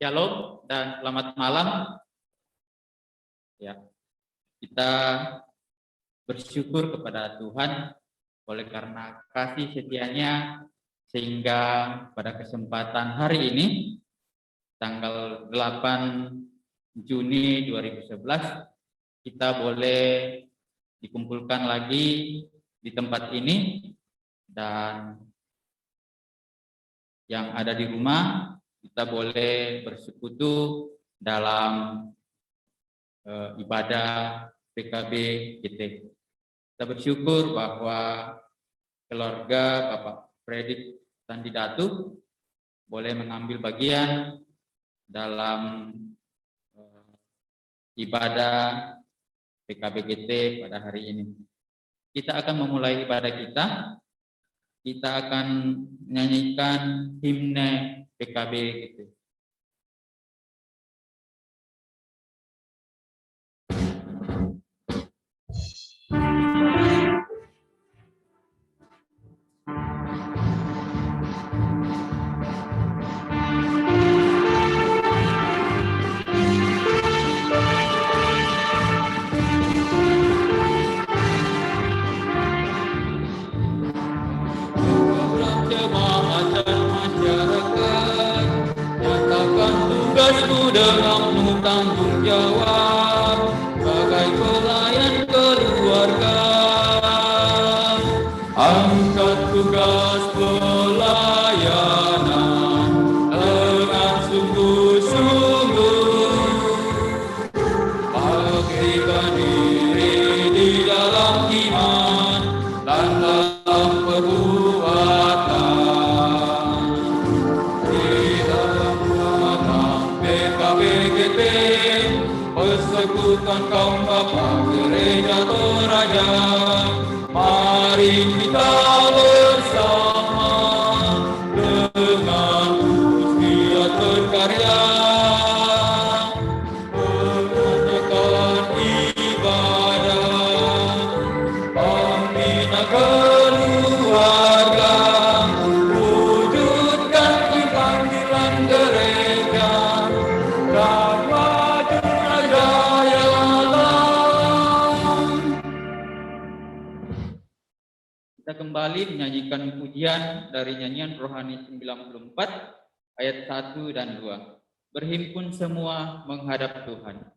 Shalom dan selamat malam. Ya, kita bersyukur kepada Tuhan oleh karena kasih setianya sehingga pada kesempatan hari ini tanggal 8 Juni 2011 kita boleh dikumpulkan lagi di tempat ini, dan yang ada di rumah kita boleh bersekutu dalam ibadah PKB GT. Kita bersyukur bahwa keluarga Bapak Fredrik Sandidatu boleh mengambil bagian dalam ibadah PKB GT pada hari ini. Kita akan memulai ibadah kita. Kita akan menyanyikan himne PKB GT. Dengan penuh tanggung jawab sebagai pelayan keluarga, angkat tugas pelayanan dengan sungguh-sungguh, aktifkan diri di dalam iman dan dalam perbuatan. Persekutuan kaum bapa gereja Toraja, mari kita bersama dengan terus giat berkarya mengerjakan ibadah, pembina keluarga, wujudkan panggilan gereja dan kembali menyanyikan pujian dari nyanyian rohani 94 ayat 1 dan 2. Berhimpun semua menghadap Tuhan.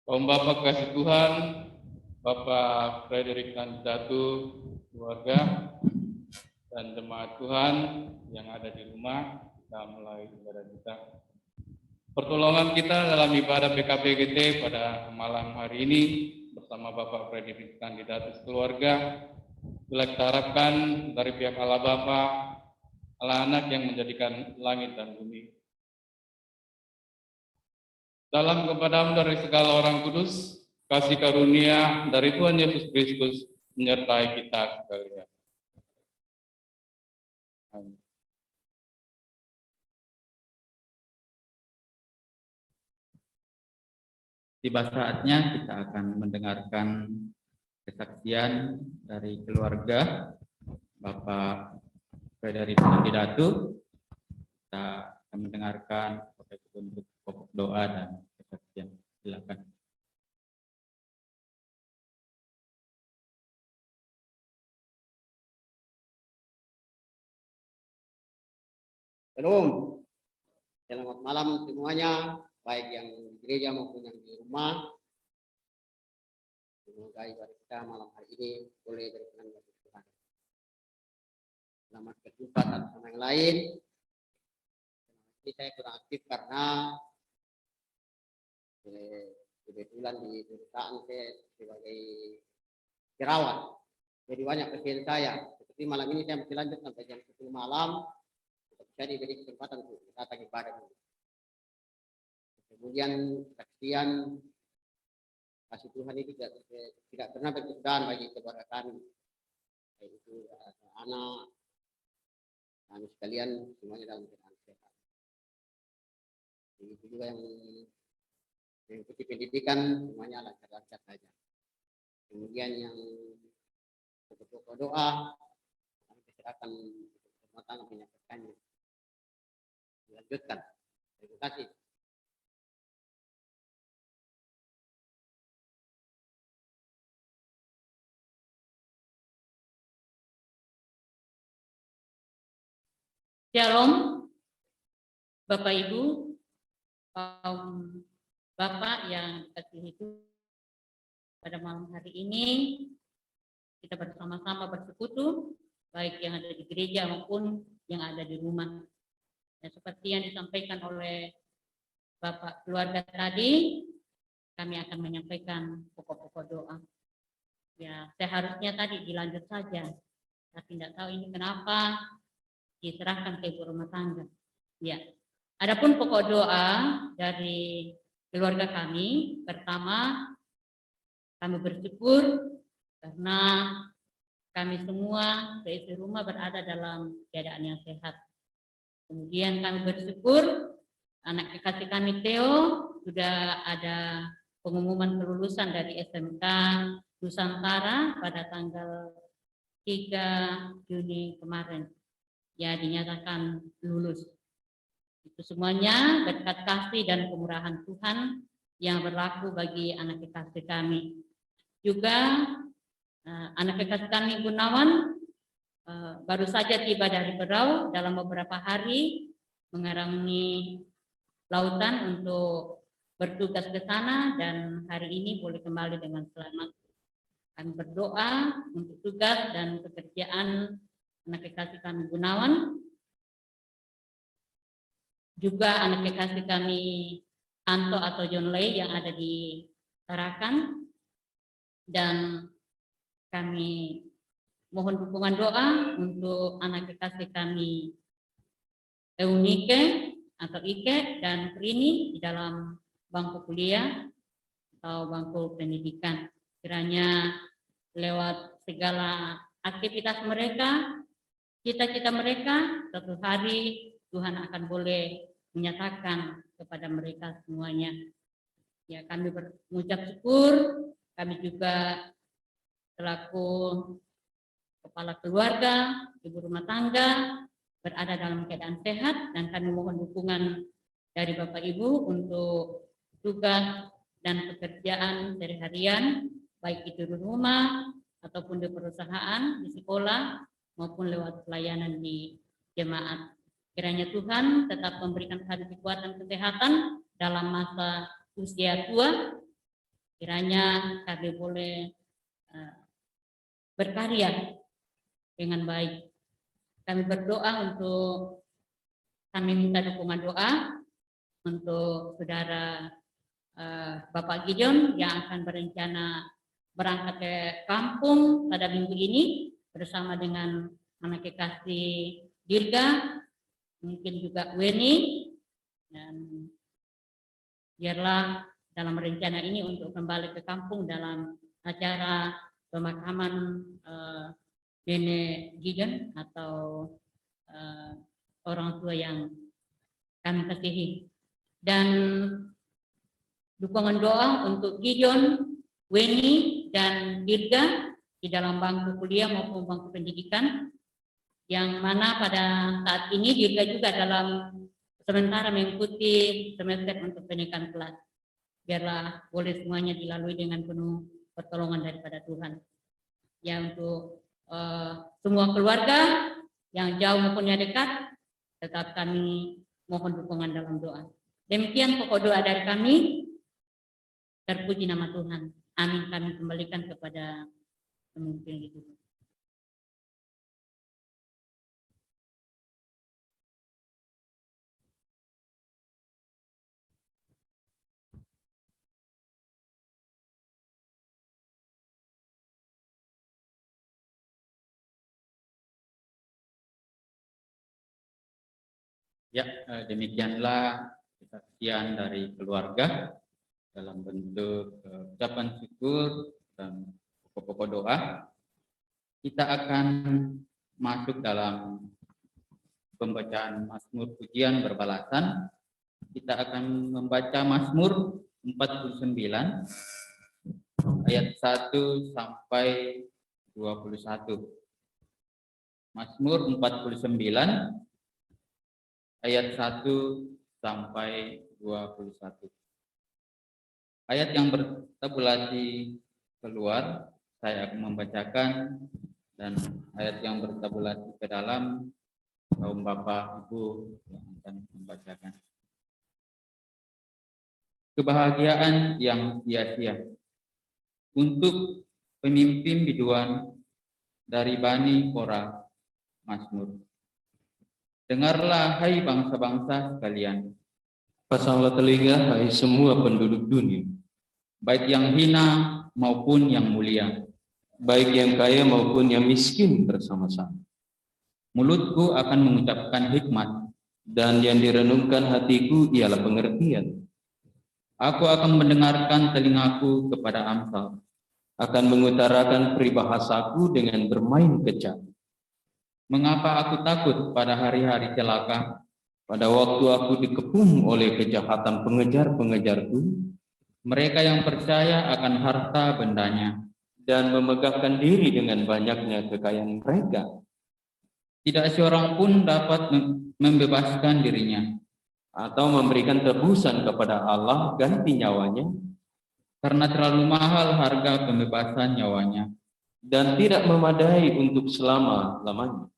Om Bapak kasih Tuhan, Bapak Fredrik Sandidatu, keluarga, dan jemaat Tuhan yang ada di rumah, kita mulai ibadah kita. Pertolongan kita dalam ibadah PKB GT pada malam hari ini bersama Bapak Fredrik Sandidatu keluarga, bila kita harapkan dari pihak Allah Bapa, Allah Anak yang menjadikan langit dan bumi. Dalam kepadamu dari segala orang kudus, kasih karunia dari Tuhan Yesus Kristus menyertai kita sekalian. Amin. Tiba saatnya kita akan mendengarkan kesaksian dari keluarga Bapak Frederik Nandidatu. Kita akan mendengarkan untuk pokok doa dan kesaksian. Silakan. Shalom. Selamat malam semuanya, baik yang di gereja maupun yang di rumah. Semoga ibadah kita malam hari ini boleh berkenan bagi Tuhan. Selamat berjumpa satu sama yang lain. Ini saya kurang aktif karena kebetulan di perusahaan saya sebagai perawat. Jadi banyak pasien saya. Seperti malam ini saya masih lanjut sampai jam 10 malam. Saya diberi kesempatan untuk datang ibadah. Kemudian kesaksian kasih Tuhan itu tidak pernah berkesudahan bagi keluarga kami. Yaitu anak, kami sekalian semuanya dalam keadaan sehat. Itu juga yang mengikuti pendidikan semuanya lancar-lancar saja. Kemudian yang pokok doa kami serahkan rumah tangga menyampaikannya. Lanjutkan. Terima kasih. Shalom, Bapak Ibu, Bapak yang kasih itu pada malam hari ini kita bersama-sama bersekutu, baik yang ada di gereja maupun yang ada di rumah. Ya, seperti yang disampaikan oleh Bapak keluarga tadi, kami akan menyampaikan pokok-pokok doa. Ya, seharusnya tadi dilanjut saja, tapi tidak tahu ini kenapa diserahkan ke ibu rumah tangga. Ya, adapun pokok doa dari keluarga kami, pertama kami bersyukur karena kami semua seisi rumah berada dalam keadaan yang sehat. Kemudian kami bersyukur anak kekasih kami Theo sudah ada pengumuman kelulusan dari SMK Nusantara pada tanggal 3 Juni kemarin. Ya, dinyatakan lulus. Itu semuanya berkat kasih dan kemurahan Tuhan yang berlaku bagi anak kekasih kami. Juga anak kekasih kami Gunawan baru saja tiba dari Berau dalam beberapa hari mengarungi lautan untuk bertugas ke sana dan hari ini boleh kembali dengan selamat. Kami berdoa untuk tugas dan pekerjaan anak kekasih kami Gunawan, juga anak kekasih kami Anto atau John Lay yang ada di Tarakan, dan kami mohon dukungan doa untuk anak kekasih kami Eunike atau Ike dan Prini di dalam bangku kuliah atau bangku pendidikan. Kiranya lewat segala aktivitas mereka, cita-cita mereka, suatu hari Tuhan akan boleh menyatakan kepada mereka semuanya. Ya, kami mengucap syukur, kami juga selaku kepala keluarga, ibu rumah tangga, berada dalam keadaan sehat, dan kami mohon dukungan dari Bapak Ibu untuk tugas dan pekerjaan sehari-harian, baik itu di rumah, ataupun di perusahaan, di sekolah, maupun lewat pelayanan di jemaat. Kiranya Tuhan tetap memberikan kami kekuatan kesehatan dalam masa usia tua, kiranya kami boleh berkarya dengan baik. Kami berdoa untuk, kami minta dukungan doa untuk saudara Bapak Gideon yang akan berencana berangkat ke kampung pada minggu ini bersama dengan anak kekasih Dirga, mungkin juga Weni, dan biarlah dalam rencana ini untuk kembali ke kampung dalam acara pemakaman Nenek Gideon atau orang tua yang kami kasihi. Dan dukungan doa untuk Gideon, Weni, dan Dirga di dalam bangku kuliah maupun bangku pendidikan, yang mana pada saat ini Dirga juga dalam sementara mengikuti semester untuk pendidikan kelas. Biarlah boleh semuanya dilalui dengan penuh pertolongan daripada Tuhan. Ya, untuk semua keluarga yang jauh maupun yang dekat, tetap kami mohon dukungan dalam doa. Demikian pokok doa dari kami. Terpuji nama Tuhan. Amin. Kami kembalikan kepada pemimpin itu. Ya, demikianlah kesaksian dari keluarga dalam bentuk ucapan syukur dan pokok-pokok doa. Kita akan masuk dalam pembacaan Mazmur pujian berbalasan. Kita akan membaca Mazmur 49 ayat 1 sampai 21. Mazmur 49 ayat 1 sampai 21. Ayat yang bertabulasi keluar saya akan membacakan, dan ayat yang bertabulasi ke dalam kaum bapak ibu yang akan membacakan. Kebahagiaan yang sia-sia untuk pemimpin biduan dari Bani Korah. Mazmur. Dengarlah hai bangsa-bangsa sekalian. Pasanglah telinga hai semua penduduk dunia. Baik yang hina maupun yang mulia. Baik yang kaya maupun yang miskin bersama-sama. Mulutku akan mengucapkan hikmat. Dan yang direnungkan hatiku ialah pengertian. Aku akan mendengarkan telingaku kepada amsal. Akan mengutarakan peribahasaku dengan bermain kecap. Mengapa aku takut pada hari-hari celaka? Pada waktu aku dikepung oleh kejahatan pengejar-pengejarku. Mereka yang percaya akan harta bendanya. Dan memegahkan diri dengan banyaknya kekayaan mereka. Tidak seorang pun dapat membebaskan dirinya. Atau memberikan tebusan kepada Allah ganti nyawanya. Karena terlalu mahal harga pembebasan nyawanya. Dan tidak memadai untuk selama-lamanya.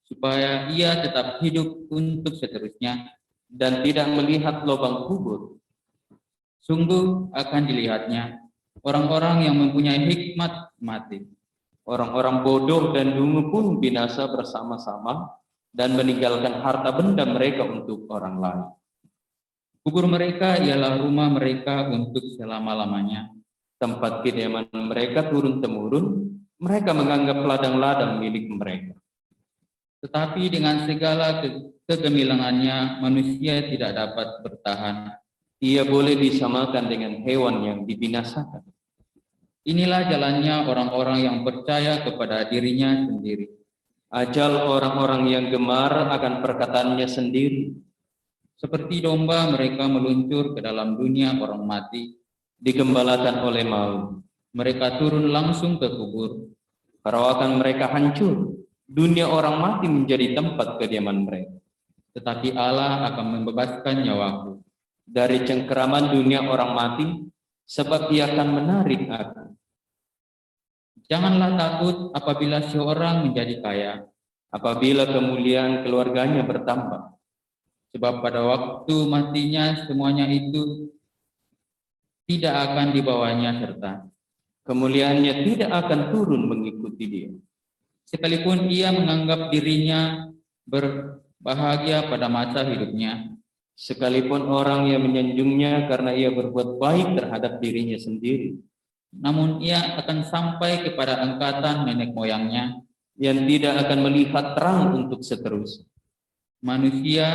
Supaya ia tetap hidup untuk seterusnya. Dan tidak melihat lubang kubur. Sungguh akan dilihatnya orang-orang yang mempunyai hikmat mati. Orang-orang bodoh dan dungu pun binasa bersama-sama dan meninggalkan harta benda mereka untuk orang lain. Kubur mereka ialah rumah mereka untuk selama-lamanya. Tempat kediaman mereka turun-temurun, mereka menganggap ladang-ladang milik mereka. Tetapi dengan segala kegemilangannya, manusia tidak dapat bertahan. Ia boleh disamakan dengan hewan yang dibinasakan. Inilah jalannya orang-orang yang percaya kepada dirinya sendiri. Ajal orang-orang yang gemar akan perkataannya sendiri. Seperti domba mereka meluncur ke dalam dunia orang mati. Digembalakan oleh maut. Mereka turun langsung ke kubur. Perawakan mereka hancur. Dunia orang mati menjadi tempat kediaman mereka. Tetapi Allah akan membebaskan nyawaku dari cengkeraman dunia orang mati, sebab ia akan menarik aku. Janganlah takut apabila seorang menjadi kaya, apabila kemuliaan keluarganya bertambah. Sebab pada waktu matinya semuanya itu tidak akan dibawanya, serta kemuliaannya tidak akan turun mengikuti dia. Sekalipun ia menganggap dirinya berbahagia pada masa hidupnya, sekalipun orang yang menyanjungnya karena ia berbuat baik terhadap dirinya sendiri, namun ia akan sampai kepada angkatan nenek moyangnya yang tidak akan melihat terang untuk seterusnya. Manusia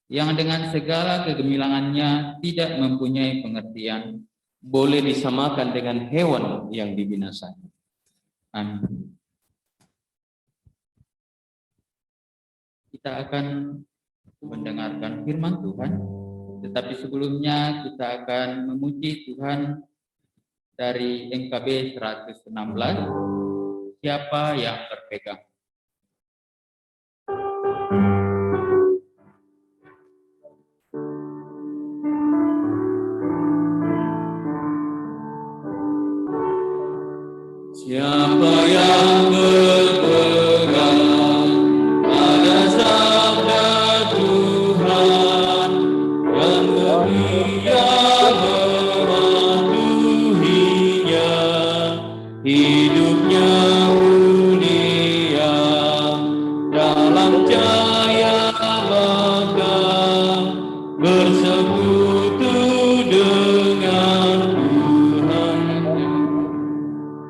yang dengan segala kegemilangannya tidak mempunyai pengertian, boleh disamakan dengan hewan yang dibinasakan. Amin. Kita akan mendengarkan firman Tuhan, tetapi sebelumnya kita akan memuji Tuhan dari NKB 116, siapa yang terpegang. Siapa yang berpegang pada sabda Tuhan dan setia mematuhinya, hidupnya mulia dalam cahaya megah, bersekutu dengan Tuhan.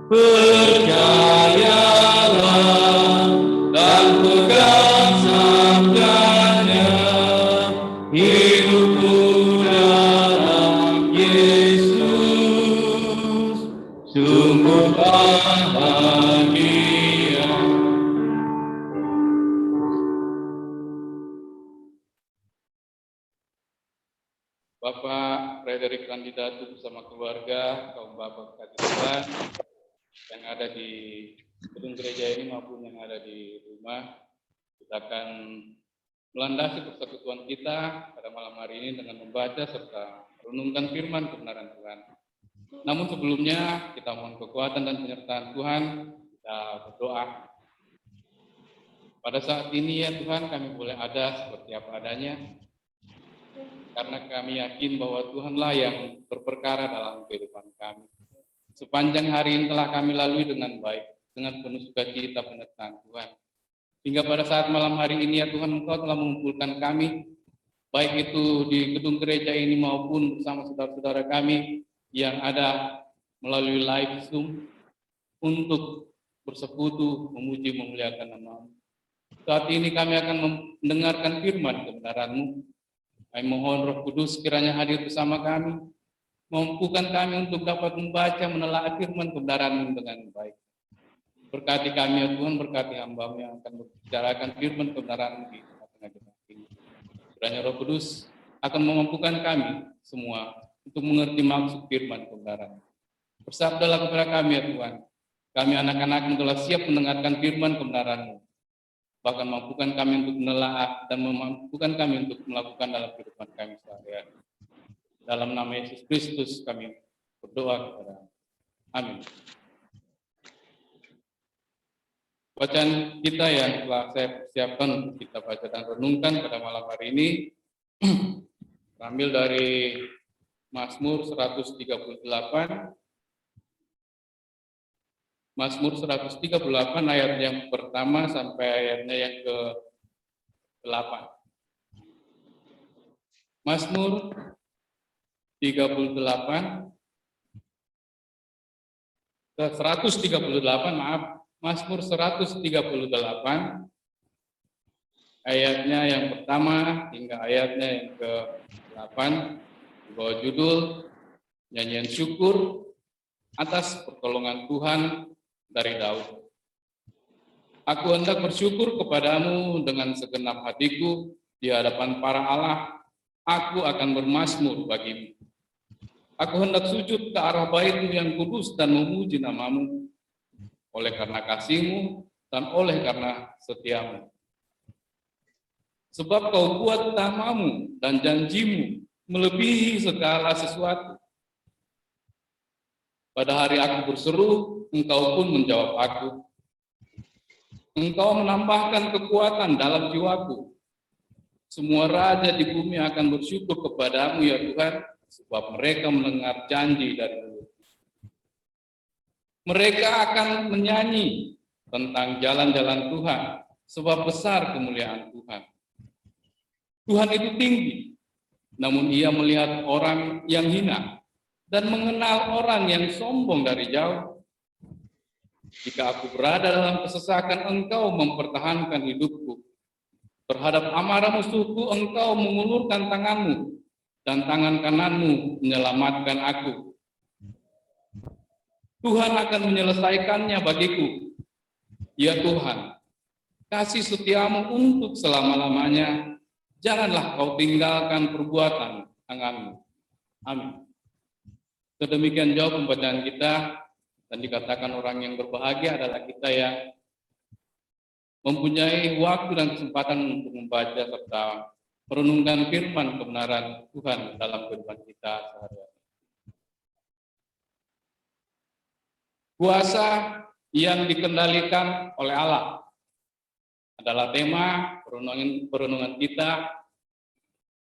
Percayalah dan pegang sabdanya, hidupmu dalam Yesus sungguh bahagia. Bapak Frederick Kandidatu bersama keluarga, kaum bapak kasih Tuhan yang ada di gedung gereja ini maupun yang ada di rumah, kita akan melandasi persekutuan kita pada malam hari ini dengan membaca serta merenungkan firman kebenaran Tuhan. Namun sebelumnya kita mohon kekuatan dan penyertaan Tuhan, kita berdoa. Pada saat ini ya Tuhan, kami boleh ada seperti apa adanya, karena kami yakin bahwa Tuhanlah yang berperkara dalam kehidupan kami. Sepanjang hari ini telah kami lalui dengan baik, dengan penuh sukacita penyertaan Tuhan. Hingga pada saat malam hari ini ya Tuhan, Engkau telah mengumpulkan kami, baik itu di gedung gereja ini maupun bersama saudara-saudara kami yang ada melalui live Zoom untuk bersekutu, memuji, memuliakan nama-Mu. Saat ini kami akan mendengarkan firman kebenaran-Mu. Kami mohon Roh Kudus kiranya hadir bersama kami, mampukan kami untuk dapat membaca, menelaah firman kebenaran-Mu dengan baik. Berkati kami ya Tuhan, berkati hamba-Mu yang akan membicarakan firman kebenaran-Mu di tengah-tengah jemaat ini. Kiranya Roh Kudus akan memampukan kami semua untuk mengerti maksud firman kebenaran. Bersabdalah kepada kami ya Tuhan, kami anak-anak telah siap mendengarkan firman kebenaran-Mu. Bahkan mampukan kami untuk menelaah dan memampukan kami untuk melakukan dalam kehidupan kami sehari-hari. Dalam nama Yesus Kristus kami berdoa kepada. Amin. Bacaan kita yang telah saya siapkan untuk kita baca dan renungkan pada malam hari ini terambil dari Mazmur 138. Mazmur 138 ayat yang pertama sampai ayatnya yang ke-8. Mazmur 138 maaf, Mazmur 138 ayatnya yang pertama hingga ayatnya yang ke-8 bahwa judul nyanyian syukur atas pertolongan Tuhan dari Daud. Aku hendak bersyukur kepadamu dengan segenap hatiku di hadapan para Allah. Aku akan bermazmur bagimu. Aku hendak sujud ke arah bait-Mu yang kudus dan memuji nama-Mu, oleh karena kasih-Mu dan oleh karena setia-Mu. Sebab Kau buat namamu dan janji-Mu melebihi segala sesuatu. Pada hari aku berseru, Engkau pun menjawab aku. Engkau menambahkan kekuatan dalam jiwaku. Semua raja di bumi akan bersyukur kepadamu ya Tuhan, sebab mereka mendengar janji dari mulut. Mereka akan menyanyi tentang jalan-jalan Tuhan, sebab besar kemuliaan Tuhan. Tuhan itu tinggi, namun Ia melihat orang yang hina dan mengenal orang yang sombong dari jauh. Jika aku berada dalam kesesakan, Engkau mempertahankan hidupku. Terhadap amarah musuhku engkau mengulurkan tanganmu, dan tangan kananmu menyelamatkan aku. Tuhan akan menyelesaikannya bagiku. Ya Tuhan, kasih setiamu untuk selama-lamanya, janganlah kau tinggalkan perbuatan tanganmu. Amin. Sedemikian jawab pembacaan kita, dan dikatakan orang yang berbahagia adalah kita yang mempunyai waktu dan kesempatan untuk membaca serta merenungkan firman kebenaran Tuhan dalam kehidupan kita sehari-hari. Kuasa yang dikendalikan oleh Allah adalah tema perenungan kita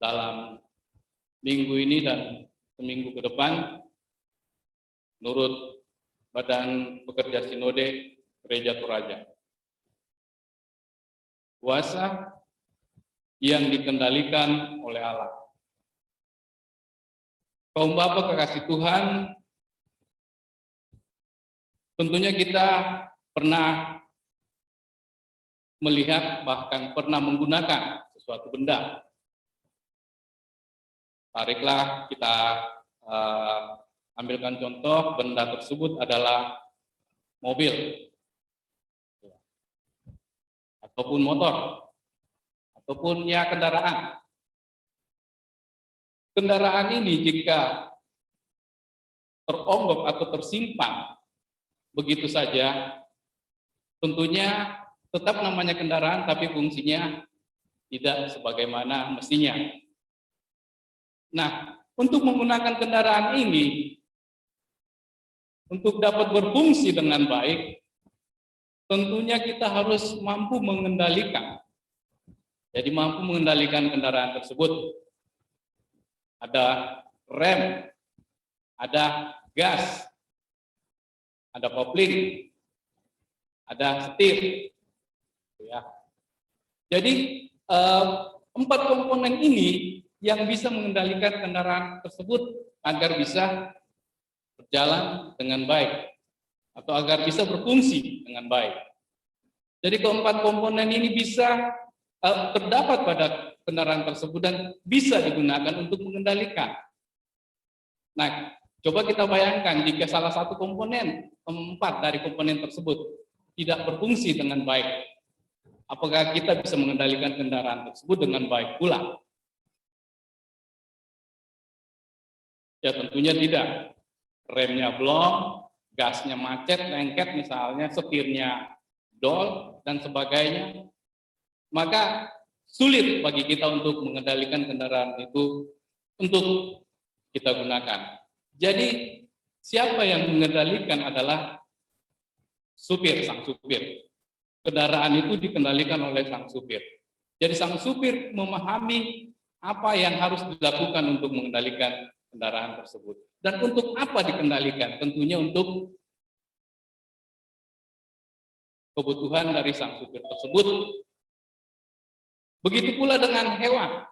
dalam minggu ini dan seminggu ke depan menurut Badan Pekerja Sinode Gereja Toraja. Kuasa yang dikendalikan oleh Allah. Kaum Bapa kekasih Tuhan, tentunya kita pernah melihat, bahkan pernah menggunakan sesuatu benda. Tariklah kita ambilkan contoh, benda tersebut adalah mobil, ataupun motor, ataupun ya kendaraan. Kendaraan ini jika teronggok atau tersimpan begitu saja, tentunya tetap namanya kendaraan, tapi fungsinya tidak sebagaimana mestinya. Nah, untuk menggunakan kendaraan ini, untuk dapat berfungsi dengan baik, tentunya kita harus mampu mengendalikan. Jadi mampu mengendalikan kendaraan tersebut. Ada rem, ada gas, ada kopling, ada setir. Ya. Jadi 4 komponen ini yang bisa mengendalikan kendaraan tersebut agar bisa berjalan dengan baik atau agar bisa berfungsi dengan baik. Jadi keempat komponen ini bisa terdapat pada kendaraan tersebut dan bisa digunakan untuk mengendalikan. Nah, coba kita bayangkan jika salah satu komponen, 4 dari komponen tersebut tidak berfungsi dengan baik, apakah kita bisa mengendalikan kendaraan tersebut dengan baik pula? Ya tentunya tidak. Remnya blong, gasnya macet, lengket misalnya, setirnya dol, dan sebagainya, maka sulit bagi kita untuk mengendalikan kendaraan itu untuk kita gunakan. Jadi siapa yang mengendalikan adalah supir, sang supir. Kendaraan itu dikendalikan oleh sang supir. Jadi sang supir memahami apa yang harus dilakukan untuk mengendalikan kendaraan tersebut. Dan untuk apa dikendalikan? Tentunya untuk kebutuhan dari sang supir tersebut. Begitu pula dengan hewan.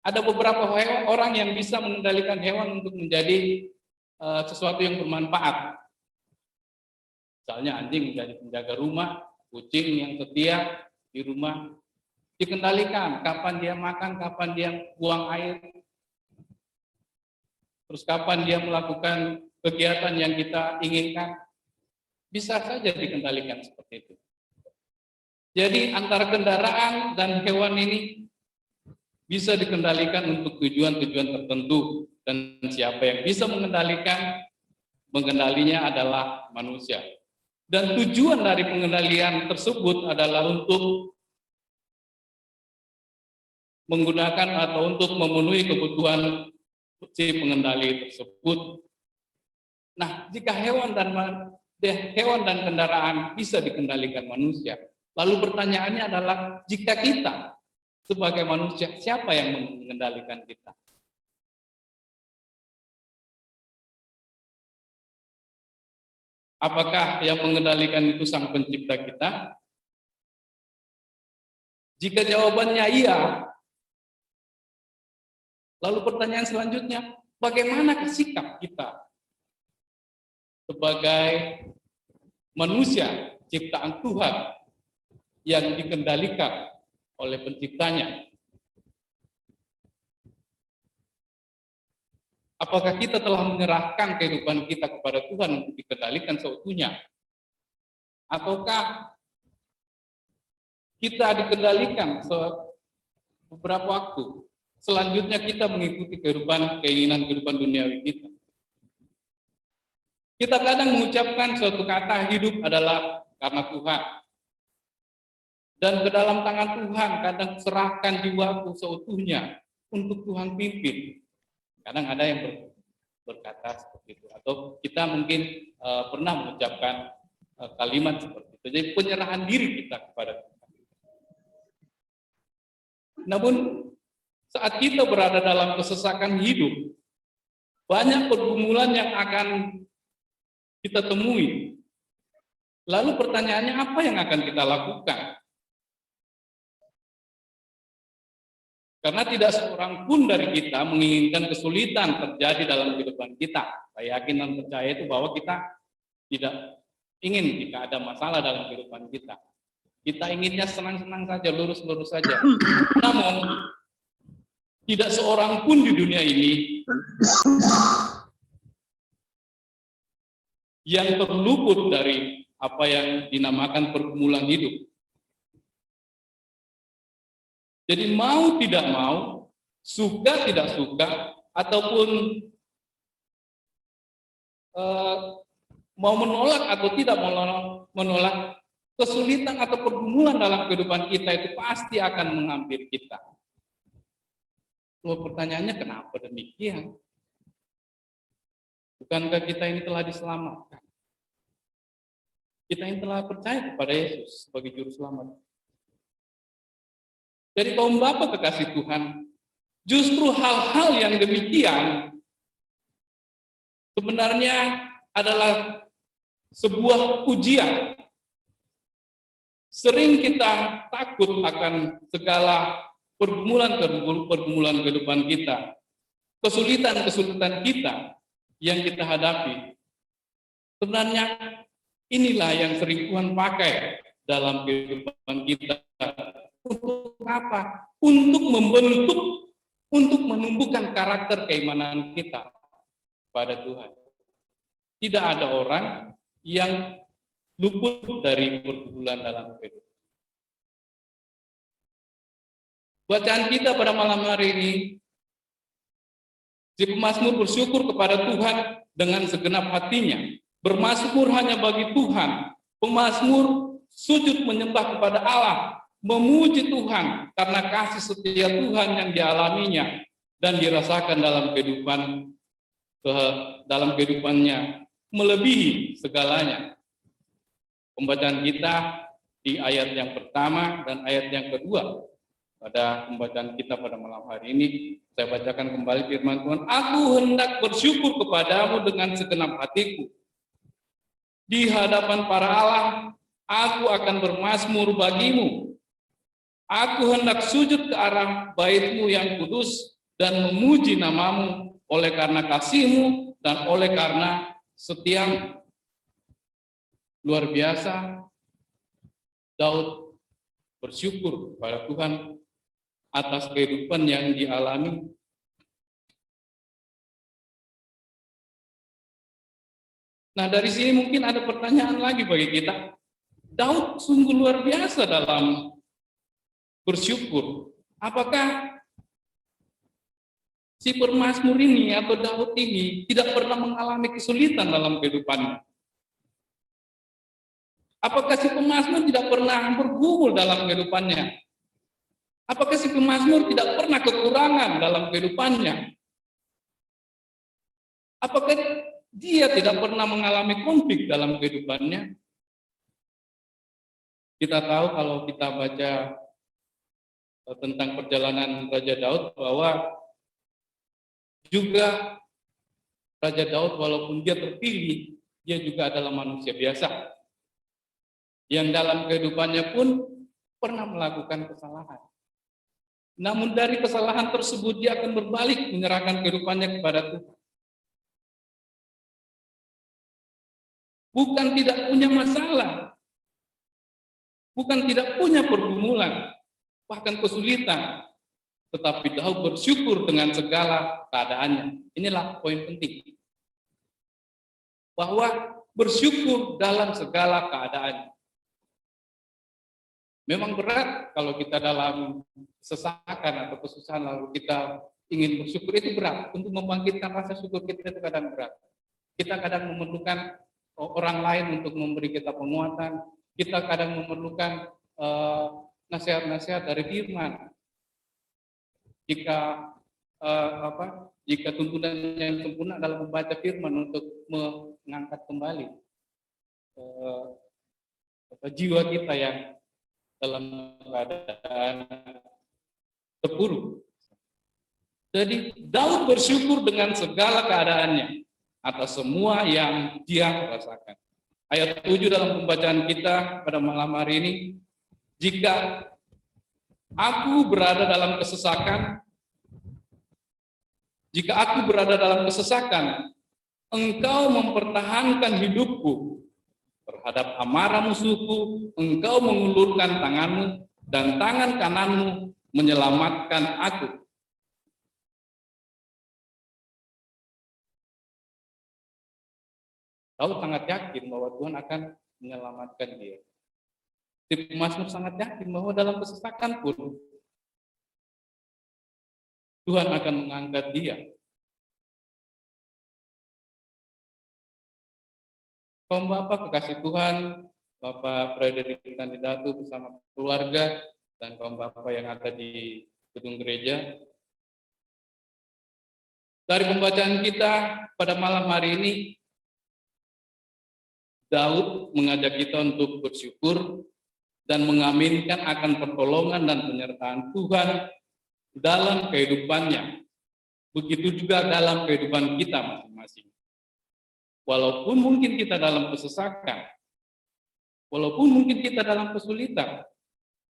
Ada beberapa orang yang bisa mengendalikan hewan untuk menjadi sesuatu yang bermanfaat. Misalnya anjing menjadi penjaga rumah, kucing yang setia di rumah. Dikendalikan kapan dia makan, kapan dia buang air, terus kapan dia melakukan kegiatan yang kita inginkan, bisa saja dikendalikan seperti itu. Jadi antara kendaraan dan hewan ini bisa dikendalikan untuk tujuan-tujuan tertentu, dan siapa yang bisa mengendalinya adalah manusia. Dan tujuan dari pengendalian tersebut adalah untuk menggunakan atau untuk memenuhi kebutuhan si pengendali tersebut. Nah, jika hewan dan kendaraan bisa dikendalikan manusia, lalu pertanyaannya adalah jika kita sebagai manusia, siapa yang mengendalikan kita? Apakah yang mengendalikan itu sang pencipta kita? Jika jawabannya iya, lalu pertanyaan selanjutnya, bagaimana sikap kita sebagai manusia ciptaan Tuhan yang dikendalikan oleh penciptanya. Apakah kita telah menyerahkan kehidupan kita kepada Tuhan untuk dikendalikan seutuhnya? Ataukah kita dikendalikan beberapa waktu? Selanjutnya kita mengikuti keinginan kehidupan duniawi kita. Kita kadang mengucapkan suatu kata hidup adalah karena Tuhan. Dan ke dalam tangan Tuhan kadang serahkan jiwaku seutuhnya untuk Tuhan pimpin. Kadang ada yang berkata seperti itu. Atau kita mungkin pernah mengucapkan kalimat seperti itu. Jadi penyerahan diri kita kepada Tuhan. Namun saat kita berada dalam kesesakan hidup, banyak pergumulan yang akan kita temui. Lalu pertanyaannya, apa yang akan kita lakukan? Karena tidak seorang pun dari kita menginginkan kesulitan terjadi dalam kehidupan kita. Saya yakin dan percaya itu bahwa kita tidak ingin jika ada masalah dalam kehidupan kita. Kita inginnya senang-senang saja, lurus-lurus saja. Namun, tidak seorang pun di dunia ini yang terluput dari apa yang dinamakan pergumulan hidup. Jadi mau tidak mau, suka tidak suka, ataupun mau menolak atau tidak menolak, kesulitan atau pergumulan dalam kehidupan kita itu pasti akan menghampiri kita. Lalu pertanyaannya, kenapa demikian? Bukankah kita ini telah diselamatkan? Kita ini telah percaya kepada Yesus sebagai juru selamat. Dari kaum Bapa kekasih Tuhan, justru hal-hal yang demikian sebenarnya adalah sebuah ujian. Sering kita takut akan segala pergumulan kehidupan kita, kesulitan kita yang kita hadapi. Sebenarnya inilah yang sering Tuhan pakai dalam kehidupan kita. Untuk apa? Untuk membentuk, untuk menumbuhkan karakter keimanan kita pada Tuhan. Tidak ada orang yang luput dari pergumulan dalam kehidupan. Bacaan kita pada malam hari ini, si pemazmur bersyukur kepada Tuhan dengan segenap hatinya. Bermazmur hanya bagi Tuhan. Pemazmur sujud menyembah kepada Allah. Memuji Tuhan karena kasih setia Tuhan yang dialaminya dan dirasakan dalam kehidupannya melebihi segalanya. Pembacaan kita di ayat yang pertama dan ayat yang kedua pada pembacaan kita pada malam hari ini, saya bacakan kembali firman Tuhan. Aku hendak bersyukur kepadamu dengan segenap hatiku. Di hadapan para Allah, aku akan bermazmur bagimu. Aku hendak sujud ke arah bait-Mu yang kudus dan memuji nama-Mu oleh karena kasih-Mu dan oleh karena setiamu. Luar biasa, Daud bersyukur kepada Tuhan atas kehidupan yang dialami. Nah, dari sini mungkin ada pertanyaan lagi bagi kita. Daud sungguh luar biasa dalam bersyukur. Apakah si pemazmur ini atau Daud ini tidak pernah mengalami kesulitan dalam kehidupannya? Apakah si pemazmur tidak pernah bergumul dalam kehidupannya? Apakah si pemazmur tidak pernah kekurangan dalam kehidupannya? Apakah dia tidak pernah mengalami konflik dalam kehidupannya? Kita tahu kalau kita baca tentang perjalanan Raja Daud bahwa juga Raja Daud walaupun dia terpilih, dia juga adalah manusia biasa yang dalam kehidupannya pun pernah melakukan kesalahan. Namun dari kesalahan tersebut dia akan berbalik menyerahkan kehidupannya kepada Tuhan. Bukan tidak punya masalah, bukan tidak punya pergumulan, bahkan kesulitan. Tetapi Daud bersyukur dengan segala keadaannya. Inilah poin penting. Bahwa bersyukur dalam segala keadaan. Memang berat kalau kita dalam kesesakan atau kesusahan lalu kita ingin bersyukur, itu berat. Untuk membangkitkan rasa syukur kita itu kadang berat. Kita kadang memerlukan orang lain untuk memberi kita penguatan. Kita kadang memerlukan nasihat-nasihat dari firman. Jika tuntunan yang sempurna dalam membaca firman untuk mengangkat kembali jiwa kita yang dalam keadaan terpuruk. Jadi Daud bersyukur dengan segala keadaannya atas semua yang dia rasakan. Ayat 7 dalam pembacaan kita pada malam hari ini, jika aku berada dalam kesesakan, Engkau mempertahankan hidupku. Terhadap amarah musuhku, Engkau mengulurkan tanganmu, dan tangan kananmu menyelamatkan aku. Daud sangat yakin bahwa Tuhan akan menyelamatkan dia. Si pemazmur sangat yakin bahwa dalam kesesakan pun Tuhan akan mengangkat dia. Kaum Bapak kekasih Tuhan, Bapak Frederick Nandidatu bersama keluarga, dan kaum Bapak yang ada di gedung gereja. Dari pembacaan kita pada malam hari ini, Daud mengajak kita untuk bersyukur dan mengaminkan akan pertolongan dan penyertaan Tuhan dalam kehidupannya. Begitu juga dalam kehidupan kita masing-masing. Walaupun mungkin kita dalam kesesakan, walaupun mungkin kita dalam kesulitan,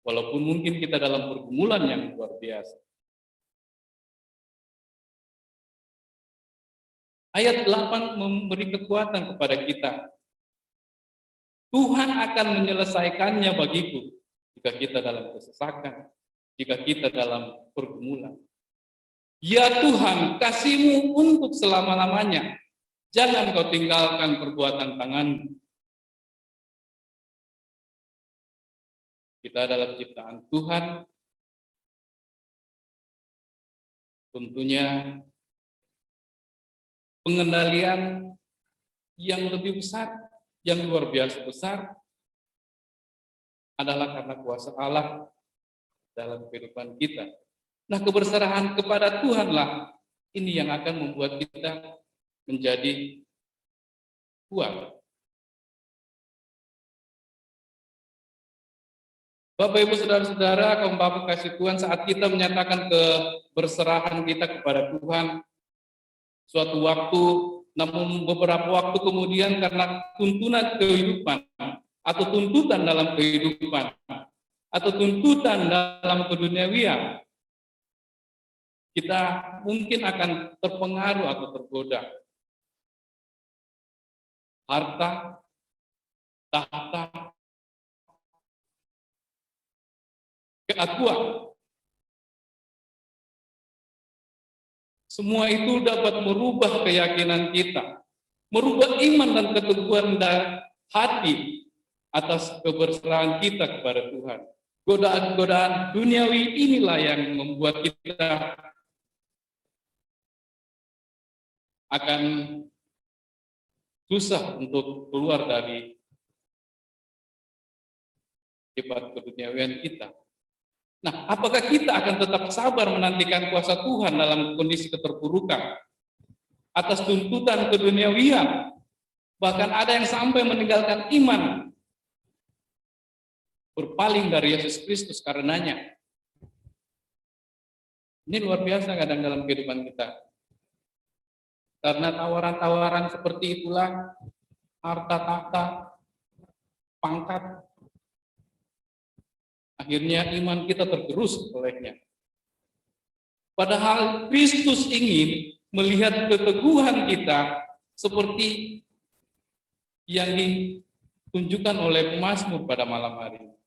walaupun mungkin kita dalam pergumulan yang luar biasa. Ayat 8 memberi kekuatan kepada kita. Tuhan akan menyelesaikannya bagiku jika kita dalam kesesakan, jika kita dalam pergumulan. Ya Tuhan, kasih-Mu untuk selama-lamanya. Jangan Kau tinggalkan perbuatan tangan-Mu. Kita adalah ciptaan Tuhan. Tentunya pengendalian yang lebih besar, yang luar biasa besar adalah karena kuasa Allah dalam kehidupan kita. Nah, keberserahan kepada Tuhanlah ini yang akan membuat kita menjadi kuat. Bapak, Ibu, Saudara-saudara, kaum Bapak kasih Tuhan, saat kita menyatakan keberserahan kita kepada Tuhan, suatu waktu, namun beberapa waktu kemudian karena tuntunan kehidupan, atau tuntutan dalam kehidupan, atau tuntutan dalam keduniawian, kita mungkin akan terpengaruh atau tergoda. Harta, tahta, keakuan. Semua itu dapat merubah keyakinan kita, merubah iman dan keteguhan dan hati atas keberserahan kita kepada Tuhan. Godaan-godaan duniawi inilah yang membuat kita akan susah untuk keluar dari sifat keduniawian kita. Nah, apakah kita akan tetap sabar menantikan kuasa Tuhan dalam kondisi keterpurukan atas tuntutan keduniawian? Bahkan ada yang sampai meninggalkan iman, berpaling dari Yesus Kristus karenanya. Ini luar biasa kadang dalam kehidupan kita. Karena tawaran-tawaran seperti itulah, harta tahta, pangkat, akhirnya iman kita tergerus olehnya. Padahal Kristus ingin melihat keteguhan kita seperti yang ditunjukkan oleh pemazmur pada malam hari ini.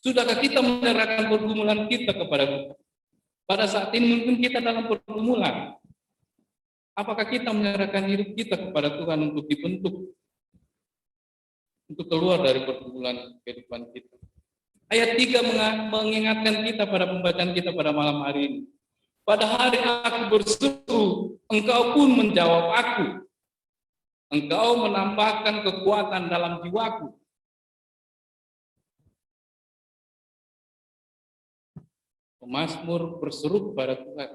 Sudahkah kita menyerahkan pergumulan kita kepada Tuhan? Pada saat ini mungkin kita dalam pergumulan. Apakah kita menyerahkan hidup kita kepada Tuhan untuk dibentuk, untuk keluar dari pergumulan kehidupan kita? Ayat 3 mengingatkan kita pada pembacaan kita pada malam hari ini. Pada hari aku berseru, engkau pun menjawab aku. Engkau menambahkan kekuatan dalam jiwaku. Pemazmur berseru kepada Tuhan.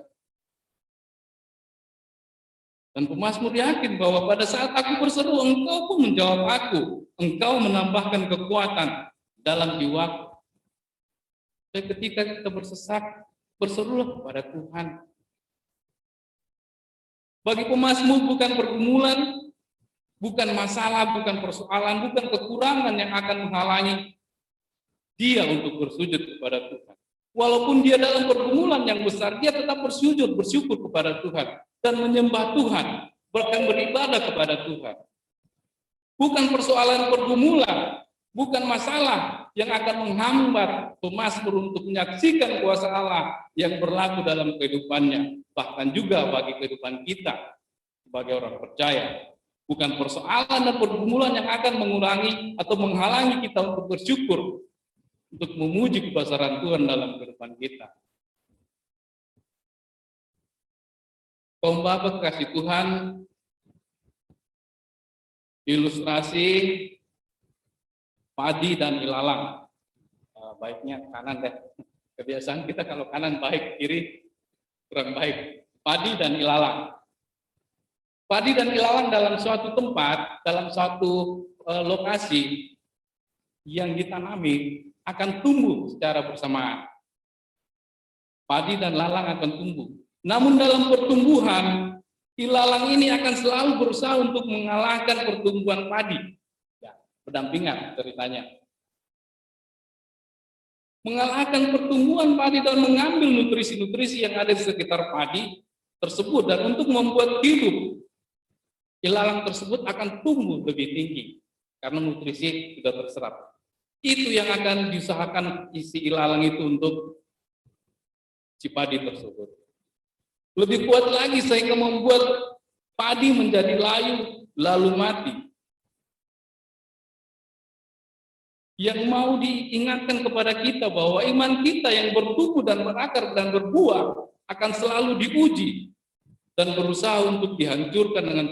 Dan pemazmur yakin bahwa pada saat aku berseru, engkau pun menjawab aku. Engkau menambahkan kekuatan dalam jiwaku. Dan ketika kita bersesak, berserulah kepada Tuhan. Bagi pemazmur bukan pergumulan, bukan masalah, bukan persoalan, bukan kekurangan yang akan menghalangi dia untuk bersujud kepada Tuhan. Walaupun dia dalam pergumulan yang besar, dia tetap bersujud, bersyukur kepada Tuhan dan menyembah Tuhan, bahkan beribadah kepada Tuhan. Bukan persoalan pergumulan, bukan masalah yang akan menghambat pemazmur untuk menyaksikan kuasa Allah yang berlaku dalam kehidupannya, bahkan juga bagi kehidupan kita sebagai orang percaya. Bukan persoalan dan pergumulan yang akan mengurangi atau menghalangi kita untuk bersyukur, untuk memuji kebesaran Tuhan dalam kehidupan kita. Kaum Bapak kasih Tuhan, ilustrasi padi dan ilalang. Baiknya kanan deh. Kebiasaan kita kalau kanan baik, kiri kurang baik. Padi dan ilalang. Padi dan ilalang dalam suatu tempat, dalam suatu lokasi yang ditanami akan tumbuh secara bersamaan. Padi dan lalang akan tumbuh. Namun dalam pertumbuhan, ilalang ini akan selalu berusaha untuk mengalahkan pertumbuhan padi. Ya, berdampingan ceritanya. Mengalahkan pertumbuhan padi dan mengambil nutrisi-nutrisi yang ada di sekitar padi tersebut, dan untuk membuat hidup ilalang tersebut akan tumbuh lebih tinggi karena nutrisi sudah terserap. Itu yang akan diusahakan isi ilalang itu untuk si padi tersebut. Lebih kuat lagi sehingga membuat padi menjadi layu lalu mati. Yang mau diingatkan kepada kita bahwa iman kita yang bertumbuh dan berakar dan berbuah akan selalu diuji dan berusaha untuk dihancurkan dengan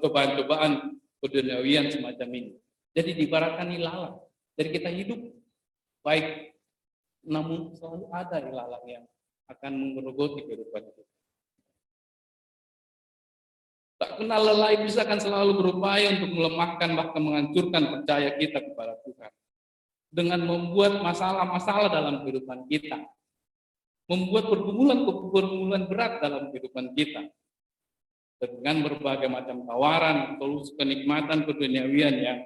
cobaan-cobaan keduniawian semacam ini. Jadi diibaratkan ilalang. Jadi kita hidup baik, namun selalu ada ilalang yang akan menggerogoti kehidupan kita. Tak kenal lelah iblis akan selalu berupaya untuk melemahkan bahkan menghancurkan percaya kita kepada Tuhan. Dengan membuat masalah-masalah dalam kehidupan kita. Membuat pergumulan berat dalam kehidupan kita. Dengan berbagai macam tawaran, solusi kenikmatan keduniawian yang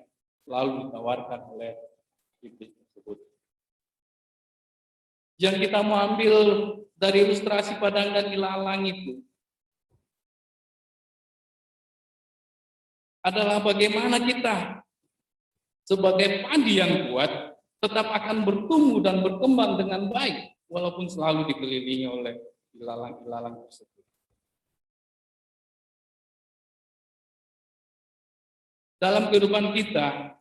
selalu ditawarkan oleh iblis tersebut. Yang kita mau ambil dari ilustrasi padang dan ilalang itu adalah bagaimana kita sebagai padi yang kuat tetap akan bertumbuh dan berkembang dengan baik walaupun selalu dikelilingi oleh ilalang-ilalang tersebut. Dalam kehidupan kita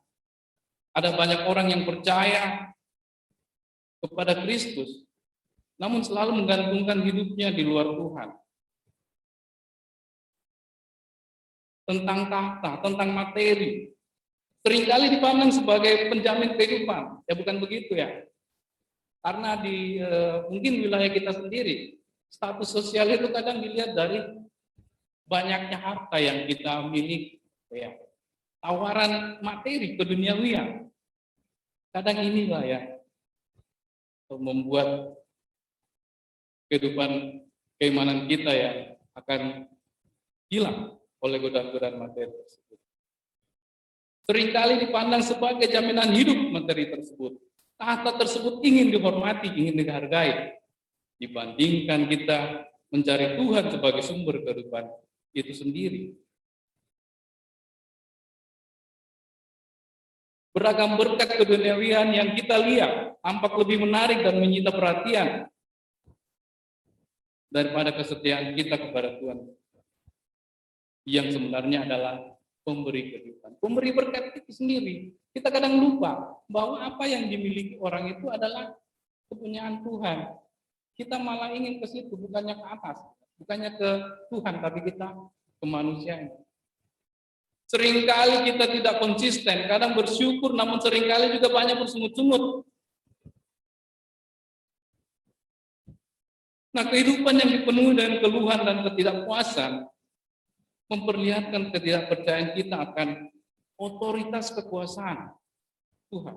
ada banyak orang yang percaya kepada Kristus, namun selalu menggantungkan hidupnya di luar Tuhan. Tentang tahta, tentang materi, seringkali dipandang sebagai penjamin kehidupan. Ya bukan begitu ya. Karena di mungkin wilayah kita sendiri, status sosial itu kadang dilihat dari banyaknya harta yang kita miliki. Ya. Tawaran materi keduniawian. Kadang inilah ya membuat kehidupan keimanan kita yang akan hilang oleh godaan-godaan materi tersebut. Seringkali dipandang sebagai jaminan hidup materi tersebut. Tahta tersebut ingin dihormati, ingin dihargai. Dibandingkan kita mencari Tuhan sebagai sumber kehidupan itu sendiri. beragam berkat keduniawian yang kita lihat tampak lebih menarik dan menyita perhatian daripada kesetiaan kita kepada Tuhan yang sebenarnya adalah pemberi kehidupan, pemberi berkat itu sendiri. Kita kadang lupa bahwa apa yang dimiliki orang itu adalah kepunyaan Tuhan. Kita malah ingin ke situ, bukannya ke atas, bukannya ke Tuhan, tapi kita ke manusia. Seringkali kita tidak konsisten, kadang bersyukur, namun seringkali juga banyak bersungut-sungut. Nah, kehidupan yang dipenuhi dengan keluhan dan ketidakpuasan memperlihatkan ketidakpercayaan kita akan otoritas kekuasaan Tuhan.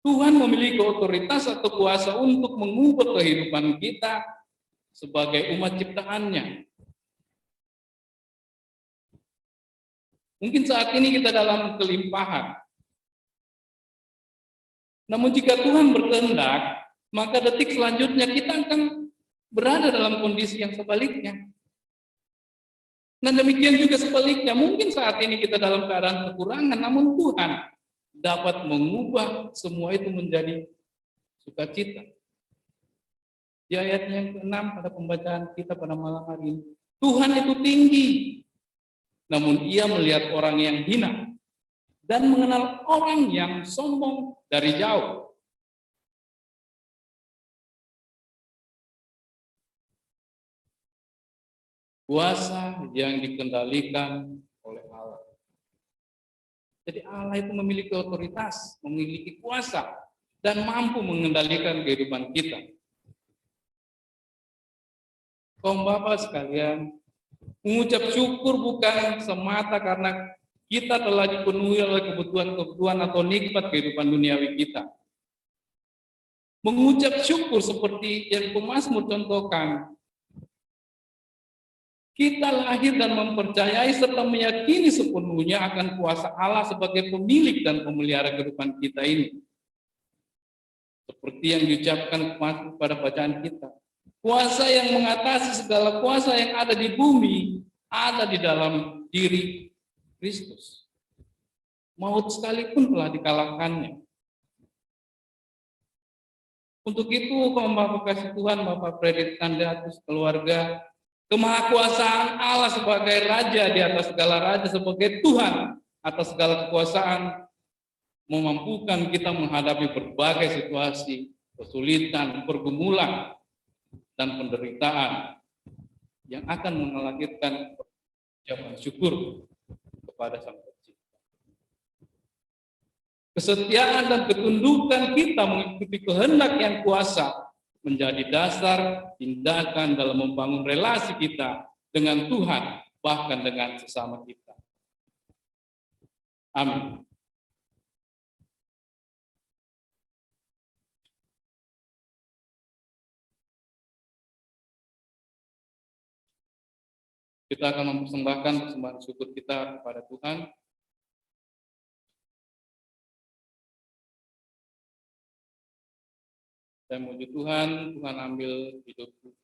Tuhan memiliki otoritas atau kuasa untuk mengubah kehidupan kita sebagai umat ciptaannya. Mungkin saat ini kita dalam kelimpahan. Namun jika Tuhan berkehendak, maka detik selanjutnya kita akan berada dalam kondisi yang sebaliknya. Dan demikian juga sebaliknya, mungkin saat ini kita dalam keadaan kekurangan, namun Tuhan dapat mengubah semua itu menjadi sukacita. Di ayat yang ke-6 pada pembacaan kita pada malam hari ini, Tuhan itu tinggi, namun Ia melihat orang yang hina dan mengenal orang yang sombong dari jauh. Kuasa yang dikendalikan oleh Allah. Jadi Allah itu memiliki otoritas, memiliki kuasa, dan mampu mengendalikan kehidupan kita. Kaum Bapak sekalian, mengucap syukur bukan semata karena kita telah dipenuhi oleh kebutuhan-kebutuhan atau nikmat kehidupan duniawi kita. Mengucap syukur seperti yang pemazmur contohkan, kita lahir dan mempercayai serta meyakini sepenuhnya akan kuasa Allah sebagai pemilik dan pemelihara kehidupan kita ini. Seperti yang diucapkan pada bacaan kita. Kuasa yang mengatasi segala kuasa yang ada di bumi ada di dalam diri Kristus. Maut sekalipun telah dikalahkannya. Untuk itu, kaum Bapak kasih Tuhan, Bapak Frederick Nandatus, keluarga, kemahakuasaan Allah sebagai Raja di atas segala raja, sebagai Tuhan atas segala kekuasaan, memampukan kita menghadapi berbagai situasi, kesulitan, pergumulan, dan penderitaan yang akan melahirkan ucapan syukur kepada Sang Pencipta. Kesetiaan dan ketundukan kita mengikuti kehendak yang kuasa menjadi dasar tindakan dalam membangun relasi kita dengan Tuhan, bahkan dengan sesama kita. Amin. Kita akan mempersembahkan persembahan syukur kita kepada Tuhan. Saya memuji Tuhan, Tuhan ambil hidupku.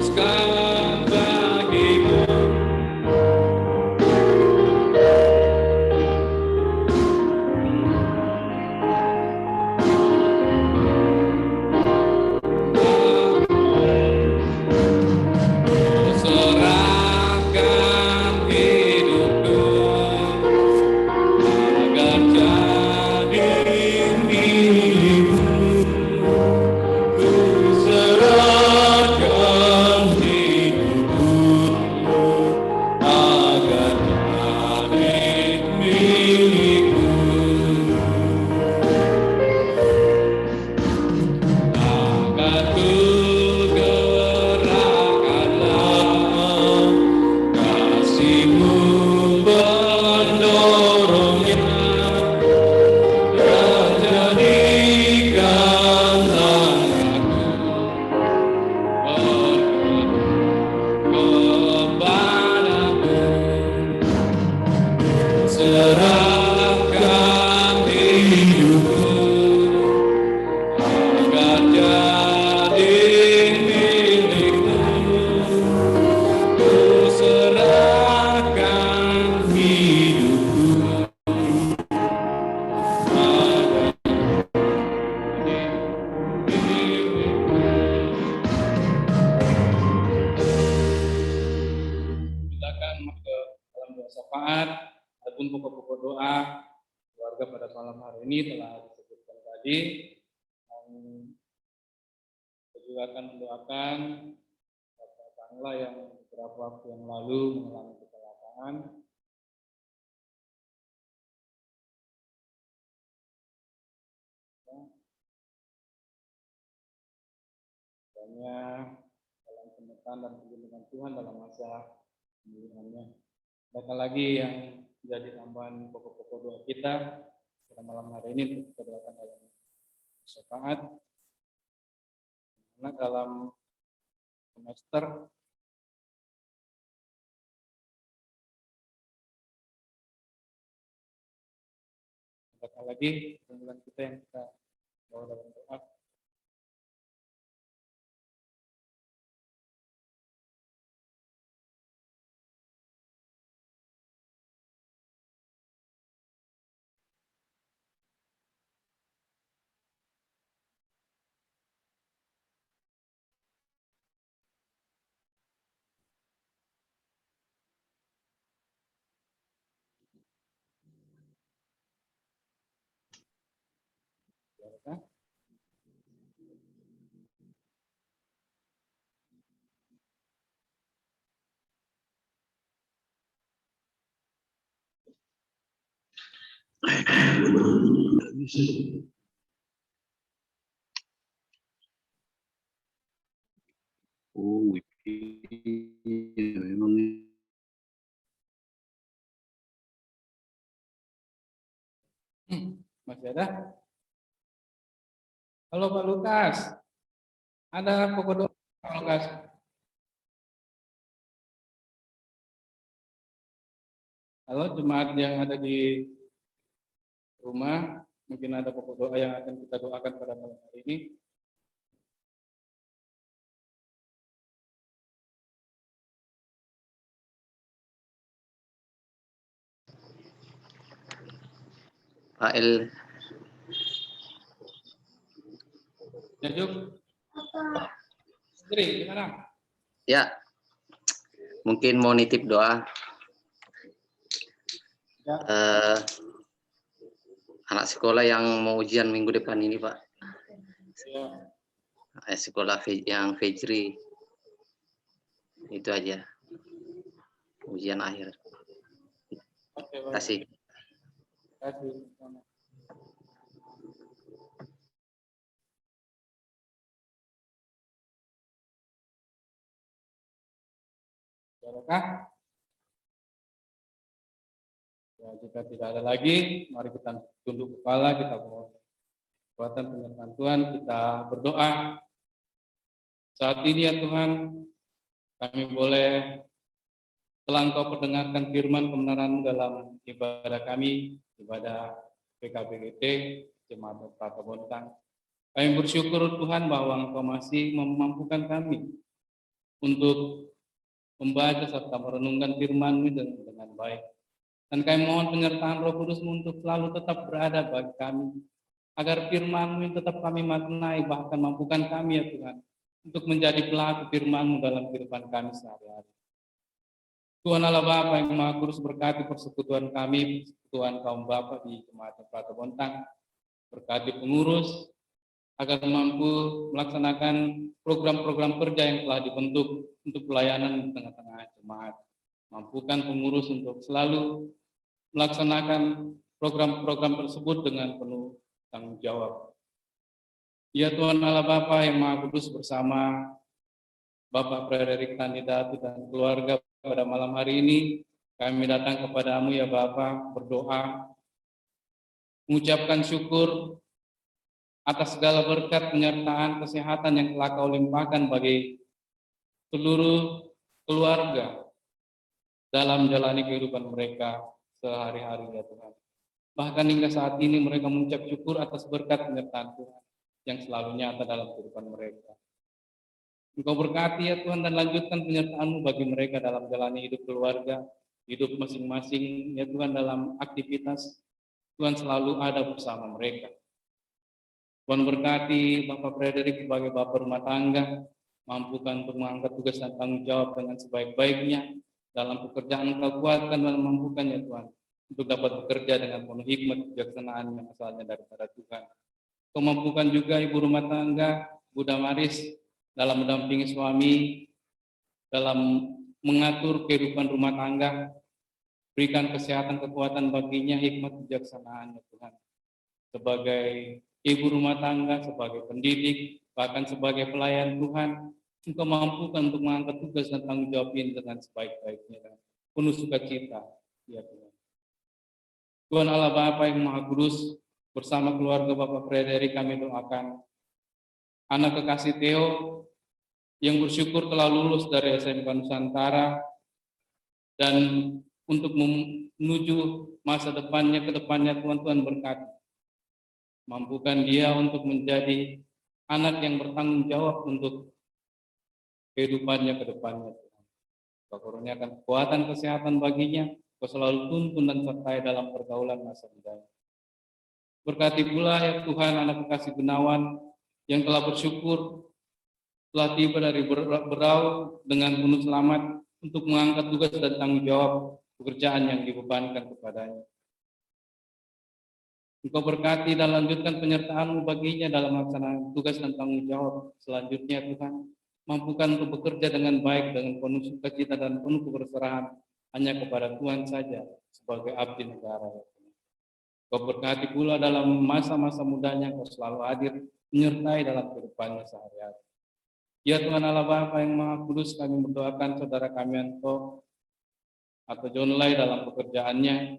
Sky pokok-pokok doa keluarga pada malam hari ini telah disebutkan tadi. Kita juga akan mendoakan Bapak Tangla yang beberapa waktu yang lalu mengalami kecelakaan. Hanya dalam penyertaan dan perlindungan Tuhan dalam masa pemulihannya. Adakah lagi yang menjadi tambahan pokok-pokok doa kita pada malam hari ini untuk kita doakan dalam syafaat? Karena dalam semester adakah lagi perlindungan kita yang kita bawa dalam doa? Ya. Oh, memang Masih ada? Halo Pak Lukas, ada pokok doa Pak Lukas? Halo jemaat yang ada di rumah, mungkin ada pokok doa yang akan kita doakan pada malam hari ini. Pak El. Jajuk. Sendiri, gimana? Ya, mungkin mau nitip doa. Ya. Anak sekolah yang mau ujian minggu depan ini, Pak. Ya. Sekolah yang Fajri. Itu aja. Ujian akhir. Oke, Terima kasih. Terima kasih. Adakah? Ya, jika tidak ada lagi, mari kita tunduk kepala, kita mohon kekuatan penyertaan Tuhan, kita berdoa. Saat ini ya Tuhan, kami boleh telah Engkau perdengarkan firman kebenaran dalam ibadah kami, ibadah PKBGT, Jemaat Prata Bontang. Kami bersyukur Tuhan bahwa Engkau masih memampukan kami untuk membaca serta merenungkan firman-Mu dengan baik. Dan kami mohon penyertaan Roh Kudus-Mu untuk selalu tetap berada bagi kami, agar firman-Mu tetap kami maknai, bahkan mampukan kami ya Tuhan, untuk menjadi pelaku firman-Mu dalam kehidupan kami sehari-hari. Tuhan Allah Bapa yang Maha Kudus, berkati persekutuan kami, persekutuan kaum Bapa di Jemaat Prata Bontang, berkati pengurus, agar mampu melaksanakan program-program kerja yang telah dibentuk untuk pelayanan di tengah-tengah jemaat. Mampukan pengurus untuk selalu melaksanakan program-program tersebut dengan penuh tanggung jawab. Ya Tuhan Allah Bapa yang Maha Kudus, bersama Bapak Frederik Tandidatu dan keluarga pada malam hari ini, kami datang kepadamu ya Bapa, berdoa, mengucapkan syukur atas segala berkat penyertaan kesehatan yang telah Kau limpahkan bagi seluruh keluarga dalam menjalani kehidupan mereka sehari-hari ya Tuhan. Bahkan hingga saat ini mereka mengucap syukur atas berkat penyertaan Tuhan yang selalu nyata dalam kehidupan mereka. Engkau berkati ya Tuhan dan lanjutkan penyertaan-Mu bagi mereka dalam menjalani hidup keluarga, hidup masing-masing ya Tuhan, dalam aktivitas. Tuhan selalu ada bersama mereka. Tuhan berkati Bapak Frederik sebagai Bapak rumah tangga, mampukan untuk mengangkat tugas dan tanggung jawab dengan sebaik-baiknya dalam pekerjaan Engkau kuatkan dan mampukan ya Tuhan, untuk dapat bekerja dengan penuh hikmat kebijaksanaan yang asalnya daripada Tuhan. Kau mampukan juga ibu rumah tangga, Bu Damaris, dalam mendampingi suami, dalam mengatur kehidupan rumah tangga, berikan kesehatan, kekuatan baginya, hikmat kebijaksanaan ya Tuhan. Sebagai ibu rumah tangga, sebagai pendidik, bahkan sebagai pelayan Tuhan, Engkau mampukan untuk mengangkat tugas dan tanggung jawab ini dengan sebaik-baiknya, penuh sukacita, ya Tuhan. Tuhan Allah Bapa yang Maha Kudus, bersama keluarga Bapak Frederick kami doakan anak kekasih Theo yang bersyukur telah lulus dari SMK Nusantara dan untuk menuju masa depannya, ke depannya Tuhan berkati. Mampukan dia untuk menjadi anak yang bertanggung jawab untuk kehidupannya ke depannya. Kau kurniakan kekuatan kesehatan baginya, Kau selalu tuntun dan sertai dalam pergaulan masa mudanya. Berkati pula ya Tuhan anak kekasih Gunawan yang telah bersyukur telah tiba dari Berau dengan penuh selamat untuk mengangkat tugas dan tanggung jawab pekerjaan yang dibebankan kepadanya. Engkau berkati dan lanjutkan penyertaan-Mu baginya dalam melaksanakan tugas dan tanggung jawab selanjutnya Tuhan. Mampukan untuk bekerja dengan baik, dengan penuh sukacita dan penuh keberserahan hanya kepada Tuhan saja sebagai abdi negara. Kau berkati pula dalam masa-masa mudanya, Kau selalu hadir menyertai dalam kehidupannya sehari-hari. Ya Tuhan Allah Bapa yang Maha Kudus, kami berdoakan saudara kami Anto atau John Lai dalam pekerjaannya.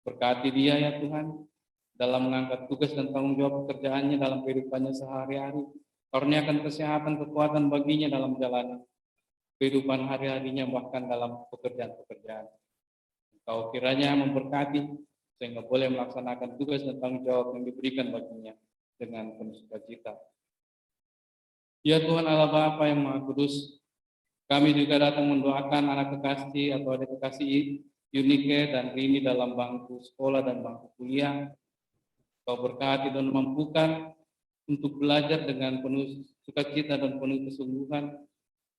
Berkati dia ya Tuhan dalam mengangkat tugas dan tanggung jawab pekerjaannya dalam kehidupannya sehari-hari. Kurniakan kesehatan, kekuatan baginya dalam menjalani kehidupan hari-harinya, bahkan dalam pekerjaan-pekerjaan. Kau kiranya memberkati sehingga boleh melaksanakan tugas dan tanggung jawab yang diberikan baginya dengan penuh sukacita. Ya Tuhan Allah Bapa yang Maha Kudus, kami juga datang mendoakan anak kekasih atau adik kekasih Yunike dan Rini dalam bangku sekolah dan bangku kuliah. Kau berkati dan mampukan untuk belajar dengan penuh sukacita dan penuh kesungguhan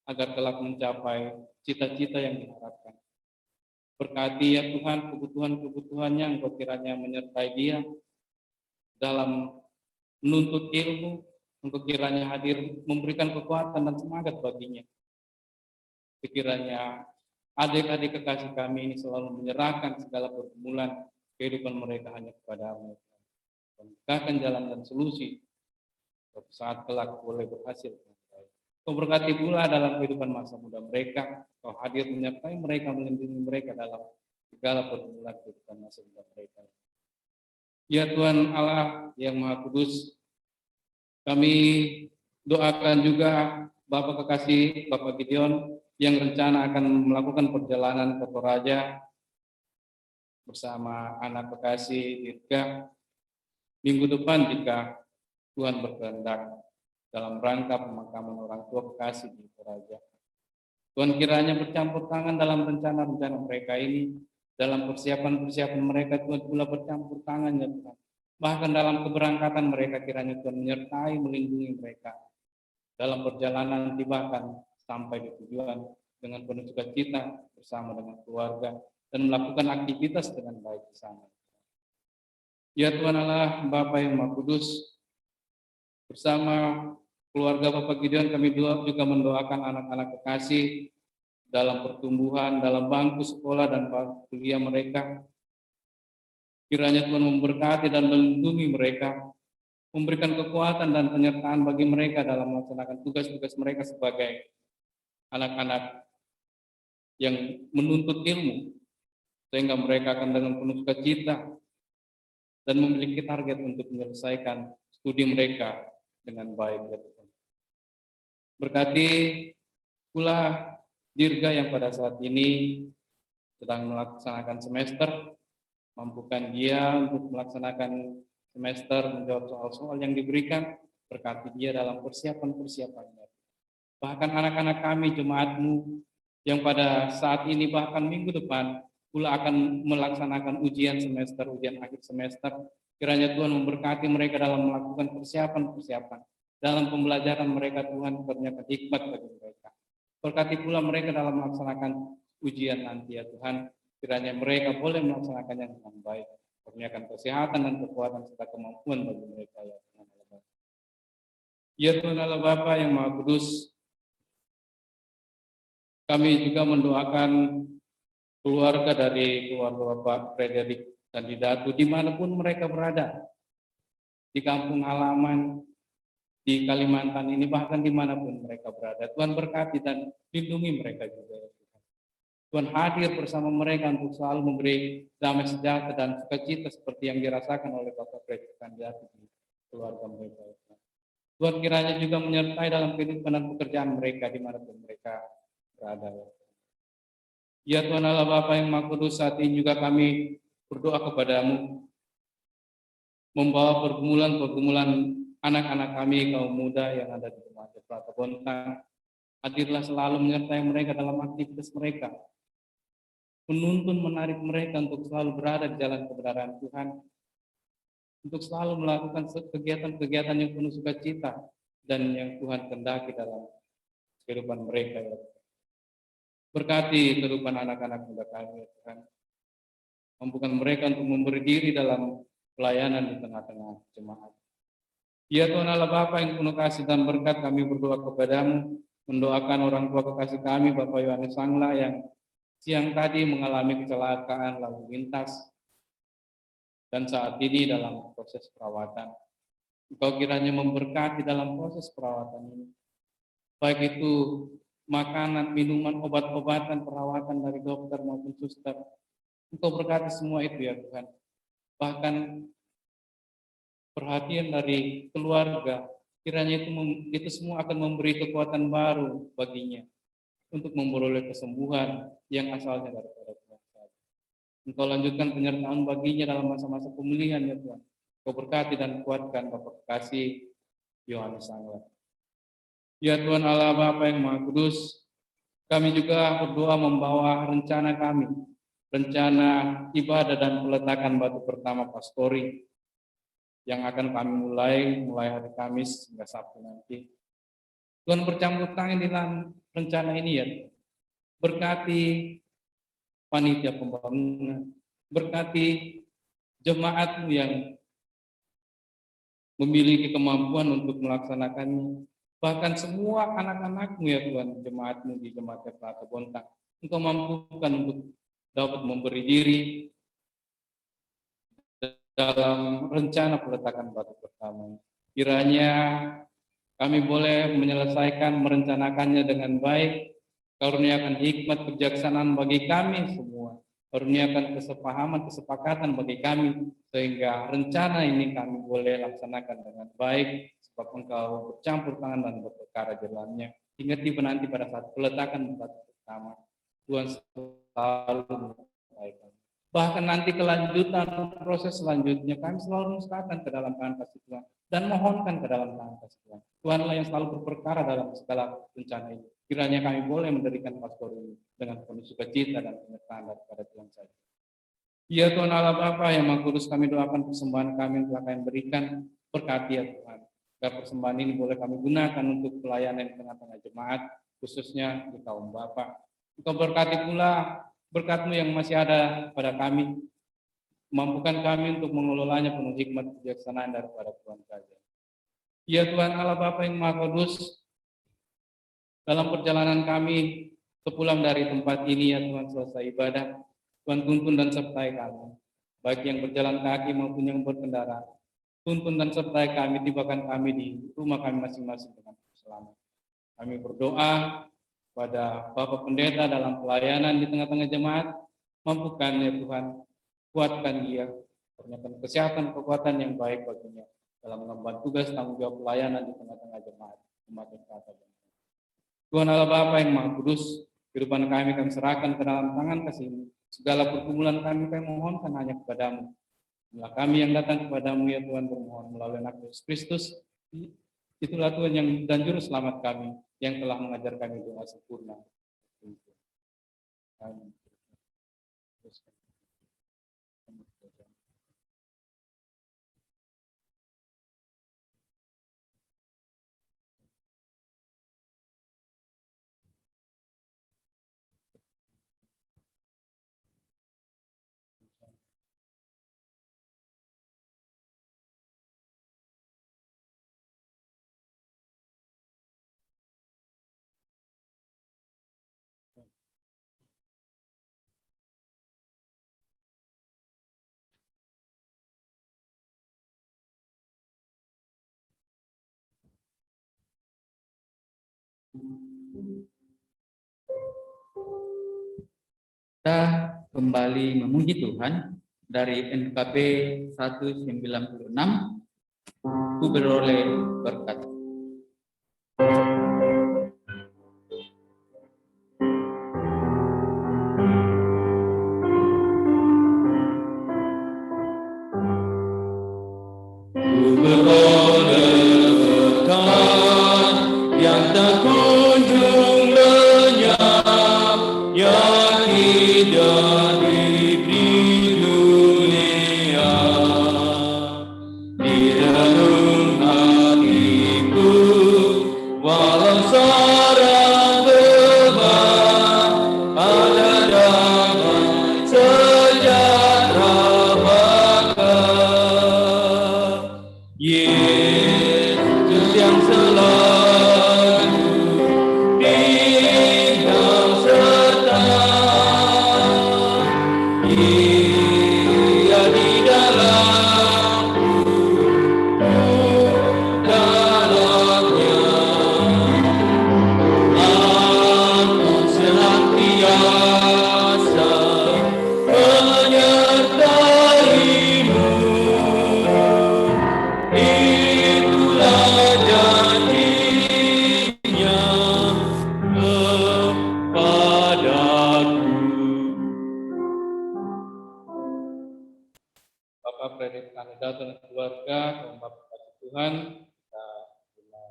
agar kelak mencapai cita-cita yang diharapkan. Berkati ya Tuhan kebutuhan-kebutuhannya, Engkau kiranya menyertai dia dalam menuntut ilmu, Engkau kiranya hadir memberikan kekuatan dan semangat baginya. Sekiranya adik-adik kekasih kami ini selalu menyerahkan segala pergumulan kehidupan mereka hanya kepada-Mu. Bukakan jalan dan solusi saat kelak boleh berhasil. Kau berkati pula dalam kehidupan masa muda mereka. Kau hadir menyertai mereka, melindungi mereka dalam segala pergumulan kehidupan masa muda mereka. Ya Tuhan Allah yang Maha Kudus, kami doakan juga Bapak kekasih Bapak Gideon yang rencana akan melakukan perjalanan ke Toraja bersama anak kekasih Dirga minggu depan jika Tuhan berkehendak dalam rangka pemakaman orang tua kekasih di Toraja. Tuhan kiranya bercampur tangan dalam rencana-rencana mereka ini, dalam persiapan-persiapan mereka Tuhan pula bercampur tangan ya Tuhan. Bahkan dalam keberangkatan mereka kiranya Tuhan menyertai, melindungi mereka dalam perjalanan bahkan sampai di tujuan dengan penuh sukacita bersama dengan keluarga dan melakukan aktivitas dengan baik di sana. Ya Tuhan Allah Bapa yang Maha Kudus, bersama keluarga Bapak Gideon kami juga mendoakan anak-anak kekasih dalam pertumbuhan, dalam bangku sekolah dan bangku kuliah mereka. Kiranya Tuhan memberkati dan melindungi mereka, memberikan kekuatan dan penyertaan bagi mereka dalam melaksanakan tugas-tugas mereka sebagai anak-anak yang menuntut ilmu, sehingga mereka akan dengan penuh sukacita dan memiliki target untuk menyelesaikan studi mereka dengan baik. Berkati pula Dirga yang pada saat ini sedang melaksanakan semester, mampukan dia untuk melaksanakan semester, menjawab soal-soal yang diberikan, berkati dia dalam persiapan-persiapannya. Bahkan anak-anak kami jemaat-Mu yang pada saat ini bahkan minggu depan pula akan melaksanakan ujian semester, ujian akhir semester. Kiranya Tuhan memberkati mereka dalam melakukan persiapan-persiapan. Dalam pembelajaran mereka Tuhan ternyata hikmat bagi mereka. Berkati pula mereka dalam melaksanakan ujian nanti ya Tuhan. Kiranya mereka boleh melaksanakannya dengan baik. Kurniakan kesehatan dan kekuatan serta kemampuan bagi mereka ya Tuhan Allah Bapa. Ya Tuhan Allah Bapa yang Maha Kudus, kami juga mendoakan keluarga dari keluarga Bapak Frederick Candidatu dimanapun mereka berada, di kampung halaman, di Kalimantan ini, bahkan dimanapun mereka berada. Tuhan berkati dan lindungi mereka juga. Tuhan hadir bersama mereka untuk selalu memberi damai sejahtera dan sukacita seperti yang dirasakan oleh Bapak Frederick Candidatu di keluarga mereka. Tuhan kiranya juga menyertai dalam kehidupan dan pekerjaan mereka dimanapun mereka berada. Ya Tuhan Allah Bapa yang Maha Kudus, saat ini juga kami berdoa kepadamu, membawa pergumulan-pergumulan anak-anak kami, kaum muda yang ada di Jemaat Efrata Bontang. Hadirlah selalu menyertai mereka dalam aktivitas mereka, menuntun menarik mereka untuk selalu berada di jalan kebenaran Tuhan, untuk selalu melakukan kegiatan-kegiatan yang penuh sukacita dan yang Tuhan kehendaki dalam kehidupan mereka. Ya. Berkati kehidupan anak-anak muda kami, ya Tuhan. Mampukan mereka untuk memberi diri dalam pelayanan di tengah-tengah jemaat. Ya Tuhan Allah Bapa yang penuh kasih dan berkat, kami berdoa kepadamu, mendoakan orang tua kekasih kami, Bapak Yohanes Sangla yang siang tadi mengalami kecelakaan lalu lintas dan saat ini dalam proses perawatan. Engkau kiranya memberkati dalam proses perawatan ini, baik itu makanan, minuman, obat-obatan, perawatan dari dokter maupun suster. Engkau berkati semua itu ya Tuhan. Bahkan perhatian dari keluarga, kiranya itu semua akan memberi kekuatan baru baginya untuk memperoleh kesembuhan yang asalnya daripada Tuhan. Engkau lanjutkan penyertaan baginya dalam masa-masa pemulihan ya Tuhan. Engkau berkati dan kuatkan Bapak kekasih Yohanes Sangla. Ya Tuhan Allah Bapa yang Maha Kudus, kami juga berdoa membawa rencana kami, rencana ibadah dan peletakan batu pertama pastori yang akan kami mulai hari Kamis hingga Sabtu nanti. Tuhan bercampur tangan di dalam rencana ini ya. Berkati panitia pembangunan, berkati jemaatmu yang memiliki kemampuan untuk melaksanakannya. Bahkan semua anak-anakmu ya Tuhan, jemaatmu di Jemaat Efrata Bontang, Engkau mampukan untuk dapat memberi diri dalam rencana peletakan batu pertama. Kiranya kami boleh menyelesaikan, merencanakannya dengan baik. Karuniakan hikmat kebijaksanaan bagi kami semua. Karuniakan kesepahaman, kesepakatan bagi kami, sehingga rencana ini kami boleh laksanakan dengan baik, sebab Engkau bercampur tangan dan berperkara jalannya. Hingga tiba nanti pada saat peletakan batu pertama, Tuhan selalu membaikkan. Bahkan nanti kelanjutan proses selanjutnya kami selalu menyerahkan ke dalam tangan kasih Tuhan dan mohonkan ke dalam tangan kasih Tuhan. Tuhanlah yang selalu berperkara dalam segala rencana ini. Kiranya kami boleh mendirikan pastor ini dengan penuh sukacita dan penyertaan daripada Tuhan saja. Ya Tuhan Allah Bapa yang Maha Kudus, kami doakan persembahan kami yang telah kami berikan, berkati ya Tuhan. Agar persembahan ini boleh kami gunakan untuk pelayanan di tengah-tengah jemaat, khususnya di kaum Bapa. Engkau berkati pula berkat-Mu yang masih ada pada kami, mampukan kami untuk mengelolanya penuh hikmat kebijaksanaan daripada Tuhan saja. Ya Tuhan Allah Bapa yang Maha Kudus, dalam perjalanan kami sepulang dari tempat ini ya Tuhan, selesai ibadah, Tuhan tuntun dan sertai kami, baik yang berjalan kaki maupun yang berkendara. Tuntun dan sertai kami, tibakan kami di rumah kami masing-masing dengan selamat. Kami berdoa pada Bapak Pendeta dalam pelayanan di tengah-tengah jemaat, mampukan ya Tuhan, kuatkan dia, berikan kesehatan, kekuatan yang baik baginya dalam mengemban tugas tanggung jawab pelayanan di tengah-tengah jemaat. Tuhan Allah Bapa yang Maha Kudus, kehidupan kami serahkan ke dalam tangan kasih-Mu. Segala pergumulan kami mohonkan hanya kepadamu. Inilah kami yang datang kepadamu ya Tuhan, bermohon melalui anak Yesus Kristus. Itulah Tuhan yang dan juru selamat kami yang telah mengajar kami doa sempurna. Amin. Kita kembali memuji Tuhan dari NKB 196, ku beroleh berkat. Ku beroleh berkat yang tak kunjung lenyap, yang tidak diberi dunia. Di dalam hatiku, walau seorang beban, ada damai sejahtera bakal. Yesus yang selalu bimbang serta, Dia di dalamku, dalamnya. Aku senantiasa menyertaimu. Itulah janjinya kepadaku. Bapak Frederick Kandidat dan keluarga, kaum Bapak kasih Tuhan, kita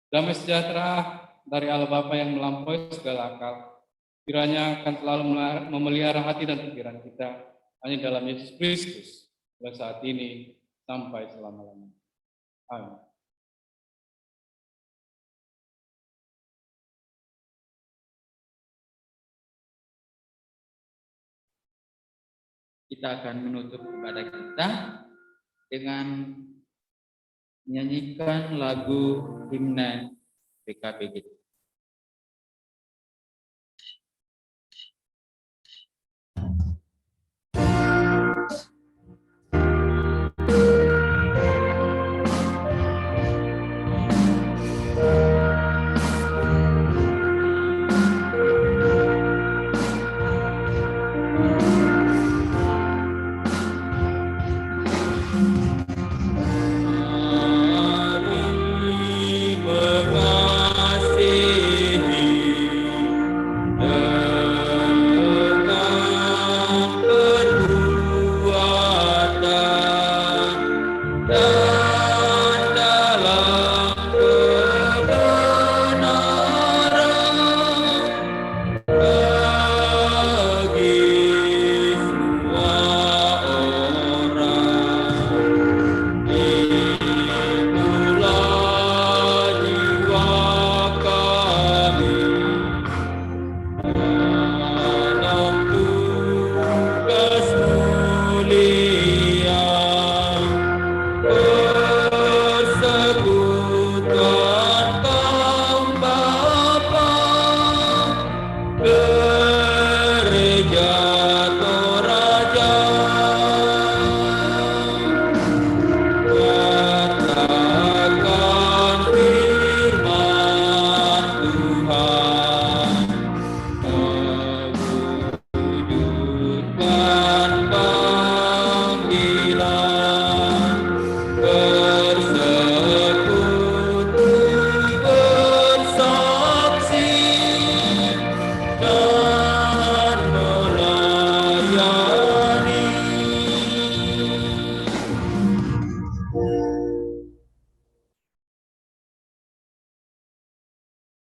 damai sejahtera dari Allah Bapa yang melampaui segala akal, kiranya akan selalu memelihara hati dan pikiran kita hanya dalam Yesus Kristus, mulai saat ini sampai selama-lamanya. Amin. Kita akan menutup ibadah kita dengan menyanyikan lagu himne PKBG.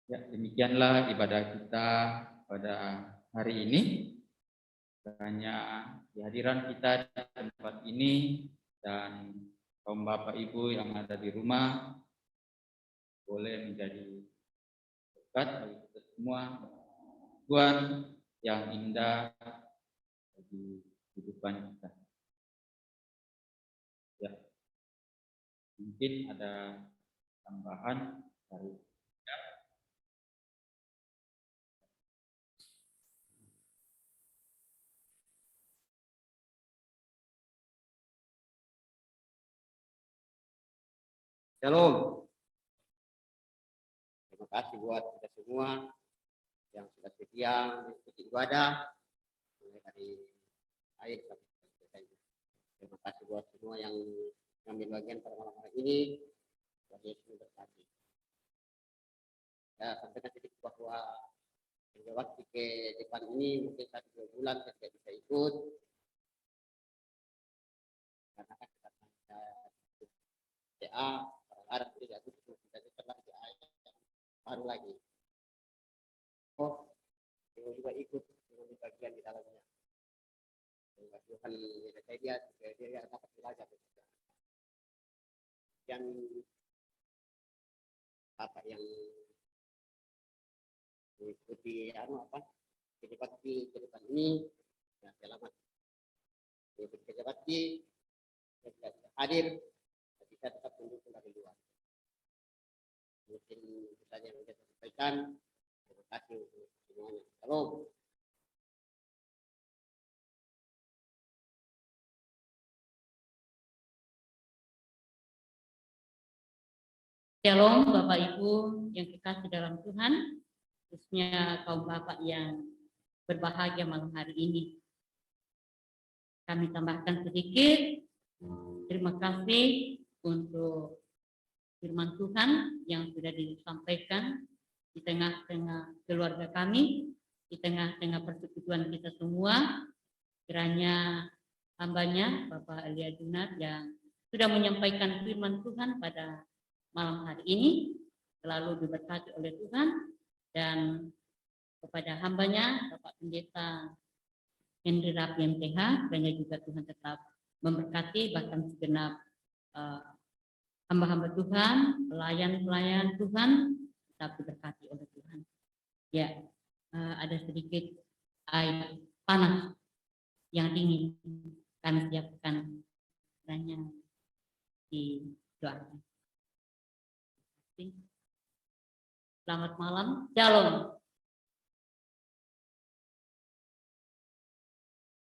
Ya, demikianlah ibadah kita pada hari ini. Hanya kehadiran kita di tempat ini dan kaum Bapak Ibu yang ada di rumah boleh menjadi berkat bagi kita semua. Tuhan yang indah bagi kehidupan kita. Ya, mungkin ada tambahan dari Shalom. kasih buat kita semua yang sudah setia mengikuti ibadah mulai dari air sampai selesai. Terima kasih buat semua yang mengambil bagian pada malam hari ini. Tuhan Yesus memberkati. Ya, sampaikan sedikit bahwa waktu ke depan ini mungkin 1-2 bulan saya tidak bisa ikut karena kan kita TA Arab tidak kita setelah TA baru lagi. Oh, saya juga ikut dengan bagian di dalamnya. Tuhan dia dapat belajar yang apa yang mengikuti kerja bakti ke depan ini ya selamat mengikuti kerja bakti hadir bisa tetap mendukung dari luar. Mungkin itu saja yang saya sampaikan. Terima kasih untuk semuanya. Shalom. Shalom Bapak Ibu yang kekasih dalam Tuhan, khususnya kaum Bapak yang berbahagia malam hari ini. Kami tambahkan sedikit, terima kasih untuk firman Tuhan yang sudah disampaikan di tengah-tengah keluarga kami, di tengah-tengah persekutuan kita semua. Kiranya hambanya Bapak Elia Junat yang sudah menyampaikan firman Tuhan pada malam hari ini selalu diberkati oleh Tuhan, dan kepada hambanya Bapak Pendeta Henry Rapi MTH, kiranya juga Tuhan tetap memberkati bahkan segenap hamba-hamba Tuhan, pelayan-pelayan Tuhan tetap diberkati oleh Tuhan. Ya, ada sedikit air panas yang dingin kami siapkan, kiranya didoakan. Selamat malam, shalom.